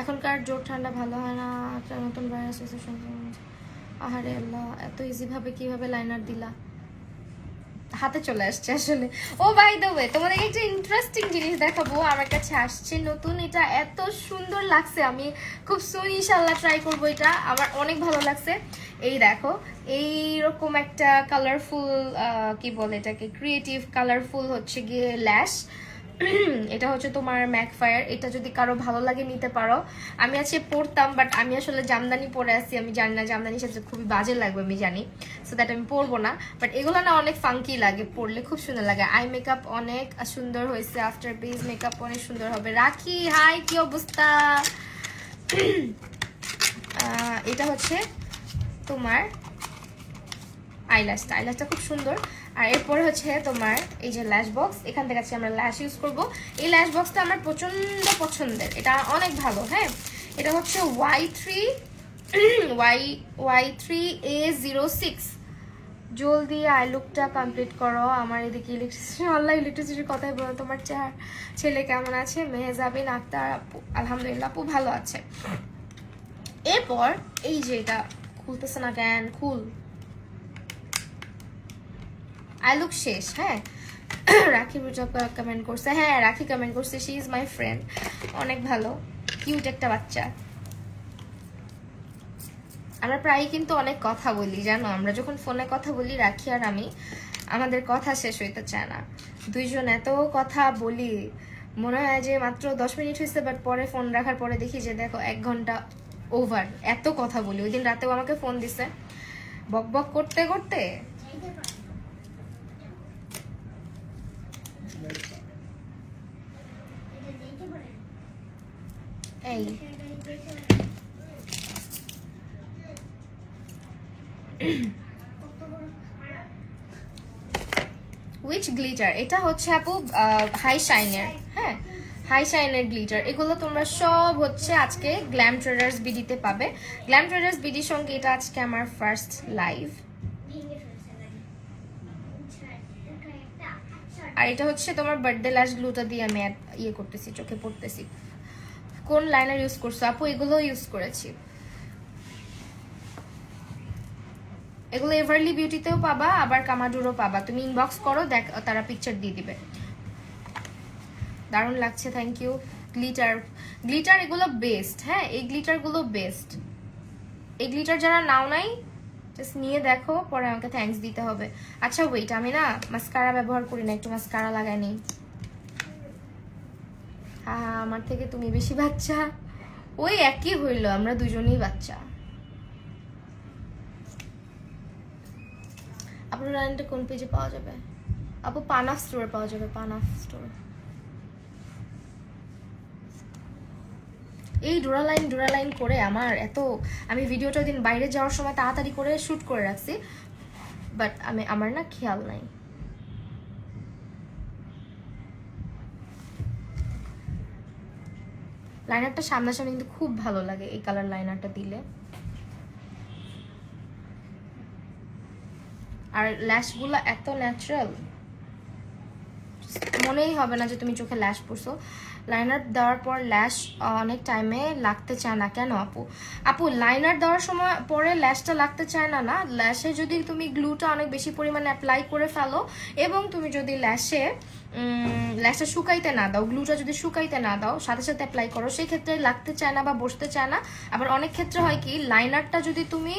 এখনকার জোর ঠান্ডা ভালো হয় না, একটা নতুন ভাইরাস হয়েছে শুনছি। আহারে আল্লাহ, এত ইজিভাবে কিভাবে লাইনার দিলা? হাতে চলে আসছে আসলে। ও বাই দ্য ওয়ে, তোমাদের একটা ইন্টারেস্টিং জিনিস দেখাবো, আমার কাছে আসছে নতুন। এটা এত সুন্দর লাগছে, আমি খুব সুন ইনশাল্লাহ ট্রাই করবো। এটা আমার অনেক ভালো লাগছে। এই দেখো, এইরকম একটা কালারফুল, কি বলে এটাকে, ক্রিয়েটিভ কালারফুল হচ্ছে গিয়ে ল্যাশ। এটা হচ্ছে তোমার ম্যাকফায়ার। এটা যদি কারো ভালো লাগে নিতে পারো। আমি আজকে পরতাম, বাট আমি আসলে জামদানি পরে আসছি, আমি জানি না জামদানির সাথে খুবই বাজে লাগবে, আমি জানি, সো দ্যাট আমি পরবো না। বাট এগুলো না অনেক ফাঙ্কি লাগে, পরলে খুব সুন্দর লাগে। আই মেকআপ অনেক সুন্দর হয়েছে, আফটার বেস মেকআপ অনেক সুন্দর হবে। রাখি, হাই, কি অবস্থা? এটা হচ্ছে তোমার আইল্যাশটা খুব সুন্দর। আর এরপরে হচ্ছে তোমার এই যে ল্যাশ বক্স, এখান থেকে আছে আমরা ল্যাশ ইউজ করব। এই ল্যাশ বক্সটা আমার প্রচন্ড পছন্দের, এটা অনেক ভালো। হ্যাঁ, এটা হচ্ছে Y3A06। জলদি আই লুকটা কমপ্লিট করো। আমার এদিকে ইলেকট্রিসিটির কথাই বলো। তোমার ছেলে কেমন আছে? মেহজাবিন আক্তার আপু আলহামদুলিল্লাহ আপু ভালো আছে। এরপর এই যে এটা খুলতেছে না কেন, খুল। আই লুক শেষ। হ্যাঁ, রাখি কমেন্ট করছে। হ্যাঁ, রাখি কমেন্ট করছে, শি ইজ মাই ফ্রেন্ড, অনেক ভালো, কিউট একটা বাচ্চা। আমরা প্রায় কিন্তু অনেক কথা বলি জানো, আমরা যখন ফোনে কথা বলি রাখি আর আমি, আমাদের কথা শেষ হইতে চায় না। দুইজন এত কথা বলি, মনে হয় যে মাত্র 10 মিনিট হয়েছে, বাট পরে ফোন রাখার পরে দেখি যে দেখো 1 ঘন্টা ওভার। এত কথা বলি। ওই দিন রাতেও আমাকে ফোন দিছে বক বক করতে করতে। এই উইচ গ্লিটার? এটা হচ্ছে আপু হাই শাইনের। হ্যাঁ, হাই শাইনের গ্লিটার। এগুলো তোমরা সব হচ্ছে আজকে গ্ল্যাম ট্রেডার্স বিডিতে পাবে। গ্ল্যাম ট্রেডার্স বিডির সঙ্গে এটা আজকে আমার ফার্স্ট লাইভ। আর এটা হচ্ছে তোমার বার্থডে ল্যাশ গ্লুটা দিয়ে আমি ইয়ে করতেছি, চোখে পড়তেছি। কোন লাইনার ইউজ করছো আপু? এগুলো ইউজ করেছি। এগুলো এভারলি বিউটিতেও পাবা, আবার কামাডুরও পাবা। তুমি ইনবক্স করো, দেখ তারা পিকচার দিয়ে দিবে। দারুণ লাগছে, থ্যাংক ইউ। গ্লিটার গ্লিটার এগুলো বেস্ট, হ্যাঁ এই গ্লিটারগুলো বেস্ট। এই গ্লিটার যারা নাও নাই জাস্ট নিয়ে দেখো, পরে আমাকে থ্যাঙ্কস দিতে হবে। আচ্ছা ওয়েট, আমি না মাস্কারা ব্যবহার করি না, একটু মাস্কারা লাগাই নিই। হ্যাঁ আমার থেকে তুমি বেশি বাচ্চা, ওই একই হইল, আমরা দুজনেই বাচ্চা। আপনার লাইনটা কোন পেজে পাওয়া যাবে? আপু পানাফ স্টোরে পাওয়া যাবে, পানাফ স্টোর। এই ডোরালাইন করে আমার এত, আমি ভিডিওটা দিন বাইরে যাওয়ার সময় তাড়াতাড়ি করে শ্যুট করে রাখছি, বাট আমার না খেয়াল নাই। লাইনারটা সামনাসামনি কিন্তু খুব ভালো লাগে এই কালার লাইনারটা দিলে। আর ল্যাশগুলো এত ন্যাচারাল, মনেই হবে না যে তুমি চোখে ল্যাশ পড়ছো। লাইনার দেওয়ার পর ল্যাশ অনেক টাইমে লাগতে চায় না কেন আপু? আপু লাইনার দেওয়ার সময় পরে ল্যাশটা লাগতে চায় না, ল্যাশে যদি তুমি গ্লুটা অনেক বেশি পরিমাণে অ্যাপ্লাই করে ফেলো এবং তুমি যদি ল্যাশটা শুকাইতে না দাও, গ্লুটা যদি শুকাইতে না দাও, সাথে সাথে অ্যাপ্লাই করো, সেই ক্ষেত্রে লাগতে চায় না বা বসতে চায় না। আবার অনেক ক্ষেত্রে হয় কি, লাইনারটা যদি তুমি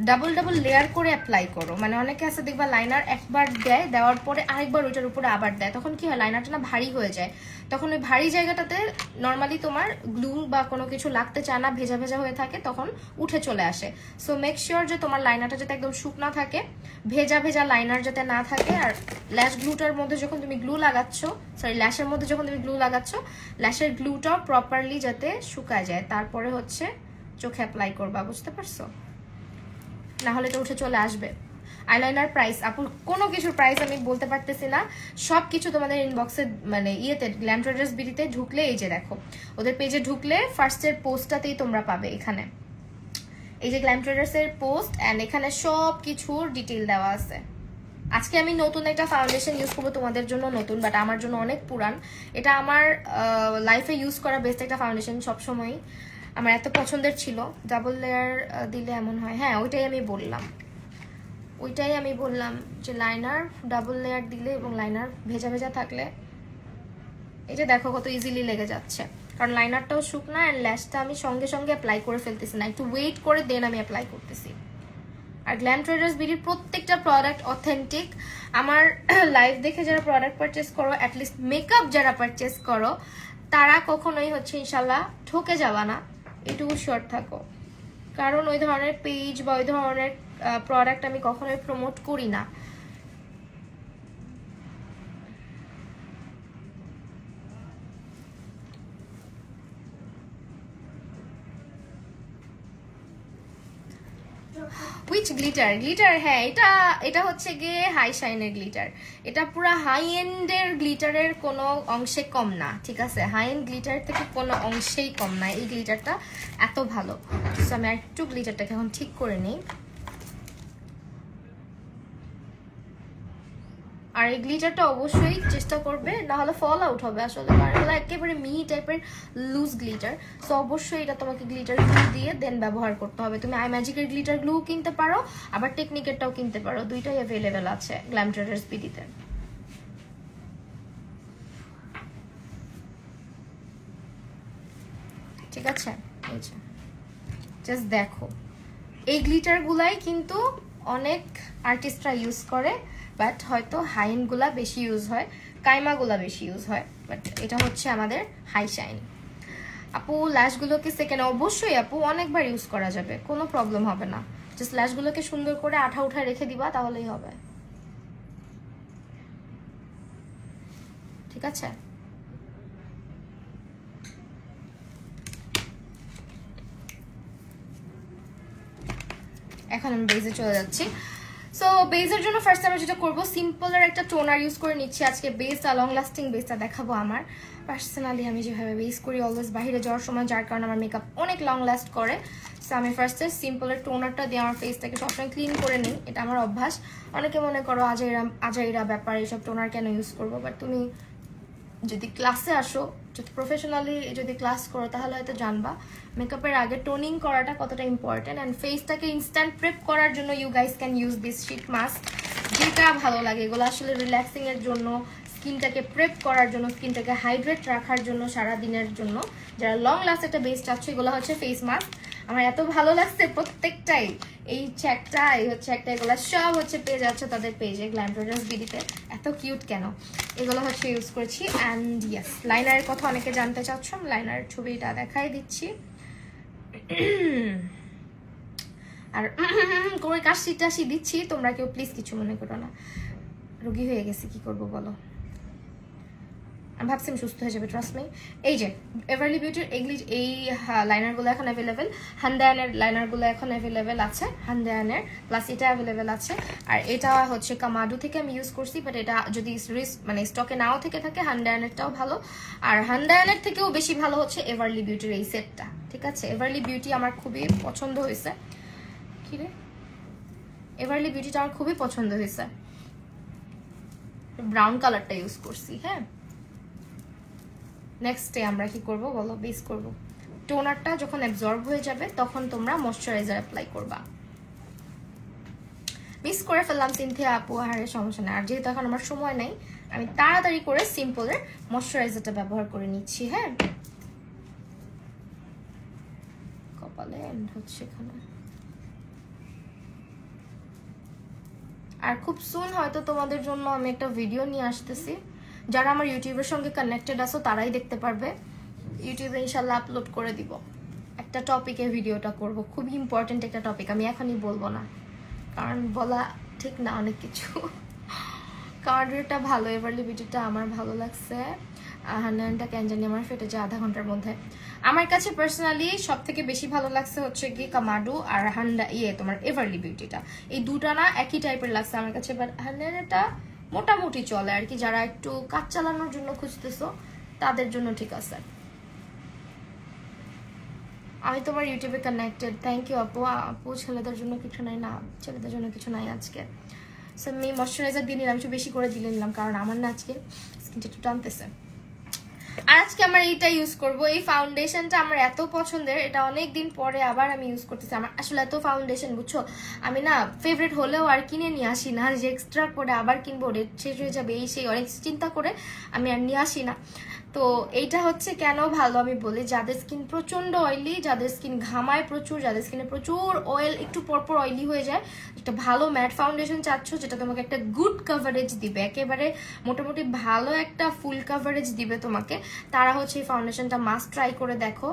ডাবল লেয়ার করে অ্যাপ্লাই করো, মানে অনেকে আছে দেখবা লাইনার একবার দেয়, দেওয়ার পরে আরেকবার ওইটার উপরে আবার দেয়, তখন কি হয় লাইনারটা না ভারী হয়ে যায়। তখন ওই ভারী জায়গাটাতে নর্মালি তোমার গ্লু বা কোনো কিছু লাগতে চায় না, ভেজা ভেজা হয়ে থাকে, তখন উঠে চলে আসে। সো মেক শিওর যে তোমার লাইনারটা যাতে একদম শুকনা থাকে, ভেজা ভেজা লাইনার যাতে না থাকে। আর ল্যাশ গ্লুটার মধ্যে যখন তুমি গ্লু লাগাচ্ছ, সরি ল্যাশের মধ্যে যখন তুমি গ্লু লাগাচ্ছ, ল্যাশের গ্লুটাও প্রপারলি যাতে শুকায় যায়, তারপরে হচ্ছে চোখে অ্যাপ্লাই করবা, বুঝতে পারছো? না হলে এটা উঠে চলে আসবে। আইলাইনার প্রাইস আপু, কোনো কিছুর প্রাইস আমি বলতে পারতেছি না, সব কিছু তোমাদের ইনবক্সে মানে ইয়েতে গ্ল্যাম ট্রেডার্স বিডিতে ঢুকলে, এই যে দেখো ওদের পেজে ঢুকলে ফার্স্টের পোস্টটাতেই তোমরা পাবে, এখানে এই যে গ্ল্যাম ট্রেডার্সের পোস্ট অ্যান্ড এখানে সব কিছুর ডিটেইল দেওয়া আছে। আজকে আমি নতুন একটা ফাউন্ডেশন ইউজ করবো, তোমাদের জন্য নতুন বাট আমার জন্য অনেক পুরান। এটা আমার লাইফে ইউজ করা বেস্ট একটা ফাউন্ডেশন, সবসময়ই আমার এত পছন্দের ছিল। ডাবল লেয়ার দিলে এমন হয়, হ্যাঁ ওইটাই আমি বললাম যে লাইনার ডাবল লেয়ার দিলে এবং লাইনার ভেজা ভেজা থাকলে, এটা দেখো কত ইজিলি লেগে যাচ্ছে, কারণ লাইনারটাও শুকনা অ্যান্ড ল্যাশটা আমি সঙ্গে সঙ্গে অ্যাপ্লাই করে ফেলতেছি না, একটু ওয়েট করে দেন আমি অ্যাপ্লাই করতেছি। আর গ্ল্যাম ট্রেডার্স বিডির প্রত্যেকটা প্রোডাক্ট অথেন্টিক। আমার লাইভ দেখে যারা প্রোডাক্ট পারচেস করো, অ্যাটলিস্ট মেকআপ যারা পারচেস করো, তারা কখনোই হচ্ছে ইনশাল্লাহ ঠকে যাবা না, এটুকু শিওর থাকো। কারণ ওই ধরনের পেজ বা ওই ধরনের প্রোডাক্ট আমি কখনোই প্রমোট করি না। উইচ গ্লিটার, হ্যাঁ এটা হচ্ছে গিয়ে হাই শাইনের গ্লিটার। এটা পুরো হাই এন্ডের গ্লিটারের কোনো অংশে কম না, ঠিক আছে? হাই এন্ড গ্লিটার থেকে কোনো অংশেই কম না, এই গ্লিটারটা এত ভালো। সো আমি একটু গ্লিটারটাকে এখন ঠিক করে নিই। আর এই গ্লিটারটা অবশ্যই চেষ্টা করবে, না হলে ফল আউট হবে আসলে, কারণ এগুলো একেবারে মিহি টাইপের লুজ গ্লিটার। সো অবশ্যই এটা তোমাকে গ্লিটার গ্লু দিয়ে দেন ব্যবহার করতে হবে। তুমি আই ম্যাজিকের গ্লিটার গ্লু কিনতে পারো, আবার টেকনিকেরটাও কিনতে পারো, দুইটাই অ্যাভেলেবেল আছে গ্ল্যাম ট্রেডার্স বিডিতে। ঠিক আছে, এই যে জাস্ট দেখো, এই গ্লিটারগুলাই কিন্তু অনেক আর্টিস্টরা ইউজ করে, বাট হয়তো হাইনগুলা বেশি ইউজ হয়, কাইমাগুলা বেশি ইউজ হয়, বাট এটা হচ্ছে আমাদের হাই শাইন। আপু ল্যাশগুলোকে সেকেন্ড, অবশ্যই আপু অনেকবার ইউজ করা যাবে, কোনো প্রবলেম হবে না। জাস্ট ল্যাশগুলোকে সুন্দর করে আঠা উঠা রেখে দিবা, তাহলেই হবে, ঠিক আছে? এখন আমি বেজে চলে যাচ্ছি। সো বেজের জন্য ফার্স্ট আমরা যেটা করবো, সিম্পলের একটা টোনার ইউজ করে নিচ্ছি আজকে। বেসটা লং লাস্টিং বেসটা দেখাবো আমার পার্সোনালি, আমি যেভাবে বেস করি অলওয়েজ বাইরে যাওয়ার সময়, যার কারণে আমার মেকআপ অনেক লং লাস্ট করে। সো আমি ফার্স্টে সিম্পলের টোনারটা দিয়ে আমার ফেসটাকে সবসময় ক্লিন করে নিই, এটা আমার অভ্যাস। অনেকে মনে করো আজাইরা ব্যাপার, এইসব টোনার কেন ইউজ করবো, বাট তুমি যদি ক্লাসে আসো, যদি প্রফেশনালি যদি ক্লাস করো, তাহলে হয়তো জানবা মেকআপের আগে টোনিং করাটা কতটা ইম্পর্টেন্ট। অ্যান্ড ফেসটাকে ইনস্ট্যান্ট প্রেপ করার জন্য you guys can use this sheet mask, যেটা ভালো লাগে। এগুলো আসলে রিল্যাক্সিং এর জন্য, স্কিনটাকে প্রেপ করার জন্য, স্কিনটাকে হাইড্রেট রাখার জন্য সারা দিনের জন্য, যারা লং লাস্ট একটা বেস চাচ্ছ, এগুলো হচ্ছে ফেস মাস্ক। আমার এত ভালো লাগছে প্রত্যেকটাই, এই একটা এই হচ্ছে একটা, এগুলো সব হচ্ছে পেয়ে যাচ্ছে তাদের পেজে গ্ল্যামরোজাস বিডিতে। এত কিউট কেন, এগুলো হচ্ছে ইউজ করেছি। অ্যান্ড ইয়েস, লাইনারের কথা অনেকে জানতে চাচ্ছ, আমি লাইনারের ছবিটা দেখাই দিচ্ছি। আর করে কাশি টাশি দিচ্ছি, তোমরা কেউ প্লিজ কিছু মনে করো না, রোগী হয়ে গেছি, কি করবো বলো। আমি ভাবছি আমি সুস্থ হয়ে যাবে, ট্রাস্ট মি। এই যে এভারলি বিউটির এই লাইনারগুলো এখন অ্যাভেলেবেল, হান্দায়ানের লাইনারগুলো এখন অ্যাভেলেবেল আছে, হান্দায়ানের প্লাস এটা অ্যাভেলেবেল আছে। আর এটা হচ্ছে কামাডু থেকে আমি ইউজ করছি, বাট এটা যদি মানে স্টকে নাও থেকে থাকে, হান্দায়ানেরটাও ভালো। আর হান্দায়ানের থেকেও বেশি ভালো হচ্ছে এভারলি বিউটির এই সেটটা, ঠিক আছে। এভারলি বিউটি আমার খুবই পছন্দ হয়েছে। কি রে, এভারলি বিউটিটা আমার খুবই পছন্দ হয়েছে, ব্রাউন কালারটা ইউজ করছি। হ্যাঁ, নেক্সটে আমরা কি করব বলো, বেস করব। টোনারটা যখন অ্যাবজর্ব হয়ে যাবে তখন তোমরা ময়শ্চারাইজার অ্যাপ্লাই করবা। মিস করে ফেললাম সিনথিয়া আপু, আরে সমস্যা নেই। আর যেহেতু এখন আমার সময় নেই, আমি তাড়াতাড়ি করে সিম্পলের ময়শ্চারাইজারটা ব্যবহার করে নিচ্ছি। হ্যাঁ, কপালে এন্ড হচ্ছে এখানে। আর খুব সুন হয়তো তোমাদের জন্য আমি একটা ভিডিও নিয়ে আসতেছি, যারা আমার ইউটিউবের সঙ্গে কানেক্টেড আছো তারাই দেখতে পারবে। ইউটিউবে ইনশাল্লাহ আপলোড করে দিব, একটা টপিকে ভিডিওটা করব, খুব ইম্পর্টেন্ট একটা টপিক। আমি এখনই বলবো না, কারণ বলা ঠিক না অনেক কিছু। কার্ডটা ভালো, এভারলি ভিডিওটা আমার ভালো লাগছে। হান্নানটা কেন জানি আমার ফেটে যায় আধা ঘন্টার মধ্যে। আমার কাছে পার্সোনালি সব থেকে বেশি ভালো লাগছে হচ্ছে কি কামাডু আর তোমার এভারলি বিউটিটা, এই দুটা না একই টাইপের লাগছে আমার কাছে। বাট হান্নানটা মোটামুটি চলে আর কি, যারা একটু কাজ চালানোর জন্য খুঁজতেছো তাদের জন্য ঠিক আছে। আমি তোমার ইউটিউবে কানেক্টেড, থ্যাংক ইউ আপু। আপু ছেলেদের জন্য কিছু নাই না, ছেলেদের জন্য কিছু নাই আজকে। সো আমি ময়শ্চারাইজার দিয়ে নিলাম, একটু বেশি করে দিয়ে নিলাম, কারণ আমার না আজকে স্কিনটা একটু টানতেছে। আর আজকে আমরা এইটা ইউজ করব, এই ফাউন্ডেশনটা আমার এত পছন্দের, এটা অনেক দিন পরে আবার আমি ইউজ করতেছি। আমার আসলে এত ফাউন্ডেশন বুঝছো, আমি না ফেভারিট হলেও আর কিনে নিয়ে আসি না, যে এক্সট্রা করে আবার কিনবো, রেট শেষ হয়ে যাবে এই সেই অনেক চিন্তা করে আমি আর নিয়ে আসি না। তো এইটা হচ্ছে কেন ভালো আমি বলি, যাদের স্কিন প্রচন্ড অয়েলি, যাদের স্কিন ঘামায় প্রচুর, যাদের স্কিনে প্রচুর অয়েল, একটু পরপর অয়েলি হয়ে যায়, একটা ভালো ম্যাট ফাউন্ডেশন চাচ্ছ যেটা তোমাকে একটা গুড কাভারেজ দিবে, একেবারে মোটামুটি ভালো একটা ফুল কাভারেজ দিবে তোমাকে, তারা হচ্ছে এই ফাউন্ডেশনটা মাস্ট ট্রাই করে দেখো।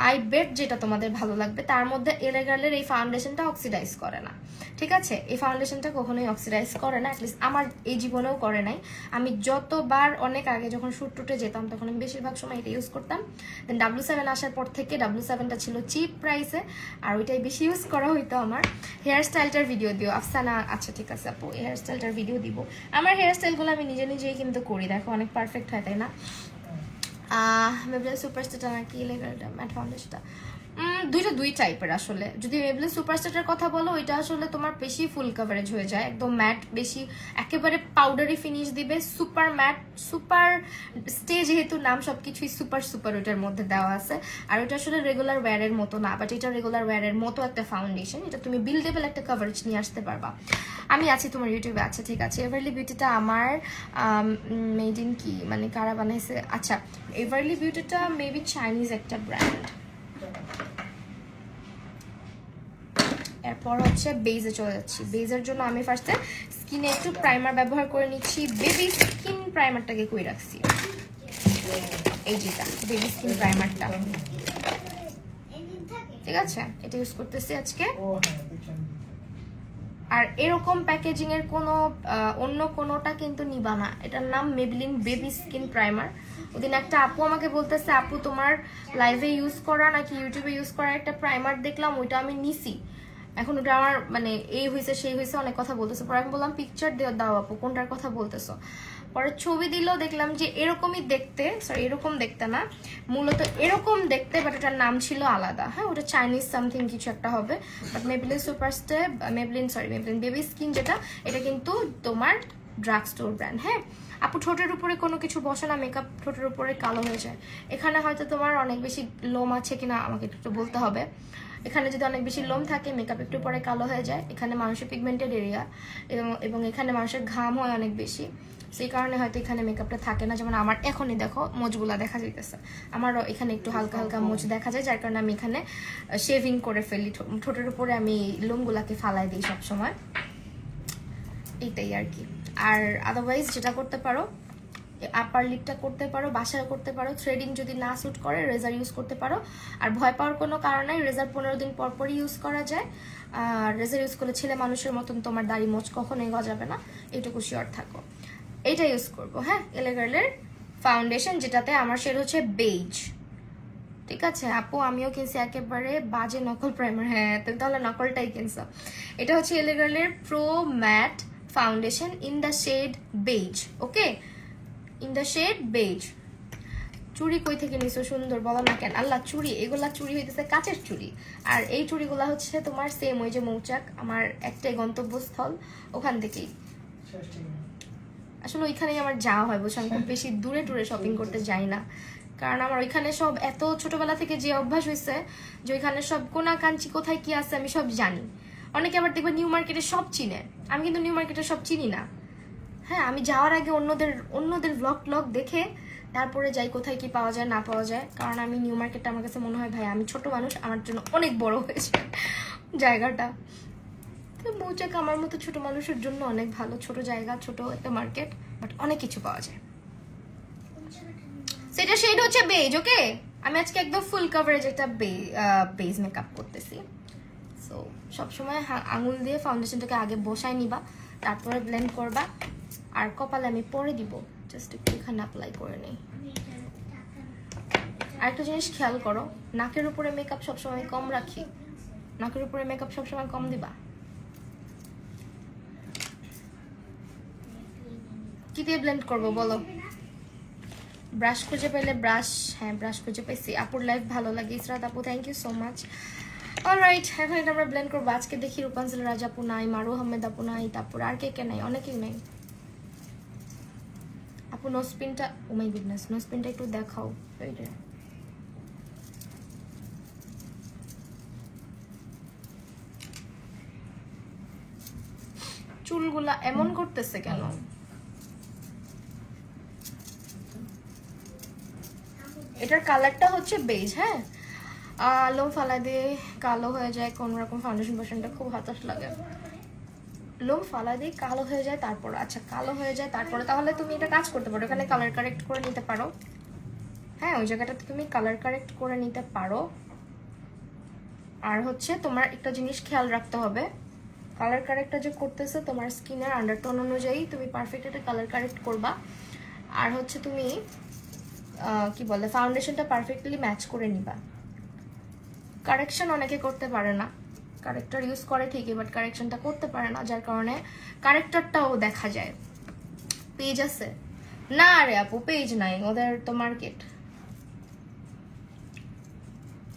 আই বেট যেটা তোমাদের ভালো লাগবে। তার মধ্যে এলেগার্লের এই ফাউন্ডেশনটা অক্সিডাইজ করে না, ঠিক আছে। এই ফাউন্ডেশনটা কখনোই অক্সিডাইজ করে না, অ্যাটলিস্ট আমার এই জীবনেও করে নাই। আমি যতবার অনেক আগে যখন শুট টুটে যেতাম তখন আমি বেশিরভাগ সময় এটা ইউজ করতাম। দেন W7 আসার পর থেকে W7টা ছিল চিপ প্রাইসে, আর ওইটাই বেশি ইউজ করা হইতো আমার। হেয়ার স্টাইলটার ভিডিও দিও আফসানা, আচ্ছা ঠিক আছে আপু, হেয়ার স্টাইলটার ভিডিও দিব। আমার হেয়ার স্টাইলগুলো আমি নিজে নিজেই কিন্তু করি, দেখো অনেক পারফেক্ট হয়, তাই না। মেবলিন সুপারস্টারটা নাকি এলেগার্লটা ম্যাট ফাউন্ডেশনটা, দুই টাইপের আসলে। যদি মেবলিন সুপারস্টারের কথা বলো, ওইটা আসলে তোমার বেশি ফুল কাভারেজ হয়ে যায়, একদম ম্যাট, বেশি একেবারে পাউডারি ফিনিশ দিবে, সুপার ম্যাট, সুপার স্টে যেহেতু নাম, সবকিছুই সুপার সুপার ওইটার মধ্যে দেওয়া আছে। আর ওইটা আসলে রেগুলার ওয়্যারের মতো না, বাট এটা রেগুলার ওয়্যারের মতো একটা ফাউন্ডেশন, এটা তুমি বিল্ডেবল একটা কাভারেজ নিয়ে আসতে পারবা। আমি আছি তোমার ইউটিউবে, আচ্ছা ঠিক আছে। এভারলি বিউটিটা আমার মেড ইন কি মানে কারা বানাইছে, আচ্ছা এভারলি বিউটিটা মেবি চাইনিজ একটা ব্র্যান্ড। এরপর হচ্ছে বেজে চলে যাচ্ছি। বেজের জন্য আমি ফার্স্টে স্কিনে একটু প্রাইমার ব্যবহার করে নিচ্ছি। বেবি স্কিন প্রাইমারটাকে কই রাখছি, এই যেটা বেবি স্কিন প্রাইমারটা, ঠিক আছে, এটা ইউজ করতেছি আজকে। আর এরকম প্যাকেজিং এর কোনো অন্য কোনোটা কিন্তু নিবা না, এটার নাম মেবলিন বেবি স্কিন প্রাইমার। ওদিন একটা আপু আমাকে বলতেছে, আপু তোমার লাইভে ইউজ করা নাকি ইউটিউবে ইউজ করা একটা প্রাইমার দেখলাম, ওইটা আমি নিছি, এখন ওটা আমার মানে এই হয়েছে সেই হয়েছে অনেক কথা বলতেছে। পরে আমি বললাম পিকচার দাও আপু, কোনটার কথা বলতেছো। পরে ছবি দিলেও দেখলাম যে এরকমই দেখতে, সরি এরকম দেখতে না, মূলত এরকম দেখতে, বাট ওটার নাম ছিল আলাদা। হ্যাঁ, ওটা চাইনিজ সামথিং কিছু একটা হবে। But Maybelline SuperStay Maybelline baby skin যেটা, এটা কিন্তু তোমার ড্রাগ স্টোর ব্র্যান্ড। হ্যাঁ আপু, ঠোঁটের উপরে কোনো কিছু বসে না, মেকআপ ঠোঁটের উপরে কালো হয়ে যায়। এখানে হয়তো তোমার অনেক বেশি লোম আছে কিনা আমাকে একটু বলতে হবে। এখানে যদি অনেক বেশি লোম থাকে, মেকআপ একটু পরে কালো হয়ে যায়। এখানে মানুষের পিগমেন্টেড এরিয়া, এবং এখানে মানুষের ঘাম হয় অনেক বেশি, সেই কারণে হয়তো এখানে মেকআপটা থাকে না। যেমন আমার এখনই দেখো মোজগুলা দেখা যাইতেছে, আমারও এখানে একটু হালকা হালকা মোজ দেখা যায়, যার কারণে আমি এখানে শেভিং করে ফেলি, ঠোঁটের উপরে আমি লোমগুলাকে ফালাই দিই সবসময়, এইটাই আর কি। আর আদারওয়াইজ যেটা করতে পারো, আপার লিপটা করতে পারো, বাসায় করতে পারো, থ্রেডিং যদি না স্যুট করে রেজার ইউজ করতে পারো। আর ভয় পাওয়ার কোনো কারণ নাই, রেজার 15 দিন পর পরই ইউজ করা যায়। আর রেজার ইউজ করলে ছেলে মানুষের মতন তোমার দাড়ি মোচ কখনোই গজাবে না, এইটুকু শিওর থাকো। এইটা ইউজ করবো, হ্যাঁ, এলে গার্লের ফাউন্ডেশন, যেটাতে আমার শেড হচ্ছে বেজ। ঠিক আছে আপু, আমিও কিনছি একেবারে বাজে নকল প্রাইমার। হ্যাঁ, তুমি তাহলে নকলটাই কিনছো। এটা হচ্ছে এলে গার্লের pro matte foundation in the shade beige. Okay, in the shade beige. চুড়ি কই থেকে নিছো সুন্দর, বলো না কেন? আল্লাহ, চুড়ি, এগুলা চুড়ি হইতেছে কাচের চুড়ি। আর এই চুড়িগুলা হচ্ছে তোমার সেম ওই যে মৌচাক, আমার একটাই গন্তব্যস্থল, ওখান থেকেই। আসলে ওইখানেই আমার যাওয়া হয়, বুঝছো, আমি খুব বেশি দূরে দূরে শপিং করতে যাই না, কারণ আমার ওইখানে সব এত ছোটবেলা থেকে যে অভ্যাস হয়েছে যে ওইখানে সব কোনা কাঞ্চি কোথায় কি আছে আমি সব জানি। অনেকে আবার দেখবে নিউ মার্কেটে সব চিনে, আমি কিন্তু নিউ মার্কেটে সব চিনি না। হ্যাঁ, আমি যাওয়ার আগে অন্যদের ব্লগ দেখে তারপরে যাই কোথায় কি পাওয়া যায় না পাওয়া যায়, কারণ আমি নিউ মার্কেটটা আমার কাছে মনে হয় ভাই আমি ছোট মানুষ, আমার জন্য অনেক বড় হয়েছে জায়গাটা। তো মৌচাক আমার মতো ছোট মানুষের জন্য অনেক ভালো, ছোট জায়গা, ছোট একটা মার্কেট, বাট অনেক কিছু পাওয়া যায়। সেটা শেড হচ্ছে বেজ। ওকে, আমি আজকে একদম ফুল কভারেজ একটা বেজ মেকআপ করতেছি। সো সবসময় আঙুল দিয়ে ফাউন্ডেশনটাকে আগে বসাই নিবা, তারপরে ব্লেন্ড করবা, আর কপালে আমি পরে দিব, জাস্ট একটু এখানে অ্যাপ্লাই করে নেই। আরেকটা জিনিস খেয়াল করো, নাকের উপরে মেকআপ সবসময় কম রাখি, নাকের উপরে মেকআপ সবসময় কম দিবা। কি দিয়ে ব্লেন্ড করবো বলো? ব্রাশ খুঁজে পেলে ব্রাশ, হ্যাঁ ব্রাশ খুঁজে পাইছি। আপুর লাইফ ভালো লাগে, ইসরাত আপু thank you so much. Alright, এখন এটা আমরা ব্লেন্ড করবো। আজকে দেখি রূপাঞ্জলি রাজ আপু নাই, মারু আহমেদ আপু নাই, তারপর আর কে নাই, অনেকেই নাই। আপু নোসপিনটা, ও মাই গুডনেস, নোসপিনটা একটু দেখাও। এইটা চুলগুলা এমন করতেছে কেন? এটার কালারটা হচ্ছে বেজ। হ্যাঁ, লোম ফালা দিয়ে কালো হয়ে যায় কোন রকম ফাউন্ডেশন পোশনটা, খুব হতাশ লাগে। লোম ফালা দিয়ে কালো হয়ে যায় তারপর, আচ্ছা কালো হয়ে যায় তারপরে, তাহলে তুমি এটা কাজ করতে পারো, এখানে কালার কারেক্ট করে নিতে পারো। হ্যাঁ, ওই জায়গাটাতে তুমি কালার কারেক্ট করে নিতে পারো। আর হচ্ছে তোমার একটা জিনিস খেয়াল রাখতে হবে, কালার কারেক্টটা যে করতেছে তোমার স্কিনের আন্ডারটোন অনুযায়ী তুমি পারফেক্ট একটা কালার কারেক্ট করবা। আর হচ্ছে তুমি কি বলে ফাউন্ডেশনটা পারফেক্টলি ম্যাচ করে নিবা। কারেকশন অনেকে করতে পারে না, কারেক্টর ইউজ করে ঠিকই, বাট কারেকশনটা করতে পারে না, যার কারণে কারেক্টরটাও দেখা যায়। পেজ আছে না রে আপু, পেজ নাই, ওদের তো মার্কেট।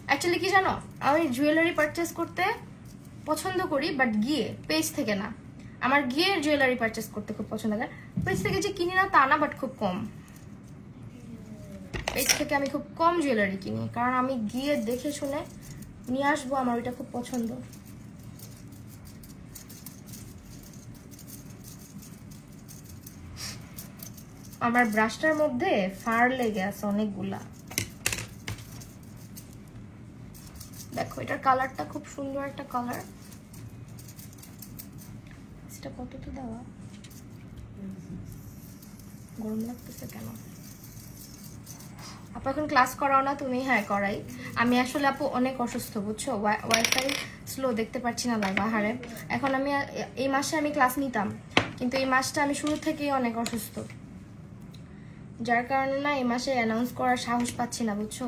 অ্যাকচুয়ালি কি জানো, আমি জুয়েলারি পারচেস করতে পছন্দ করি, বাট গিয়ে পেজ থেকে না। আমার গিয়ে জুয়েলারি পারচেস করতে খুব পছন্দ লাগে, পেজ থেকে যে কিনি না তা না, বাট খুব কম। পেজ থেকে আমি খুব কম জুয়েলারি কিনি, কারণ আমি গিয়ে দেখে শুনে নিয়ে আসবো, আমার ওইটা খুব পছন্দ। আমার ব্রাশটার মধ্যে ফার লেগে আছে অনেকগুলা। দেখো এটার কালারটা খুব সুন্দর একটা কালার। সেটা কতটা দেওয়া, গরম লাগতেছে কেন? আপু এখন ক্লাস করাও না তুমি? হ্যাঁ করাই। আমি আসলে আপু অনেক অসুস্থ, বুঝছো, ওয়াইফাই স্লো, দেখতে পাচ্ছি না লাইভ। আহারে, এখন আমি এই মাসে আমি ক্লাস নিতাম, কিন্তু এই মাসটা আমি শুরু থেকেই অনেক অসুস্থ, যার কারণে না এই মাসে অ্যানাউন্স করার সাহস পাচ্ছি না, বুঝছো।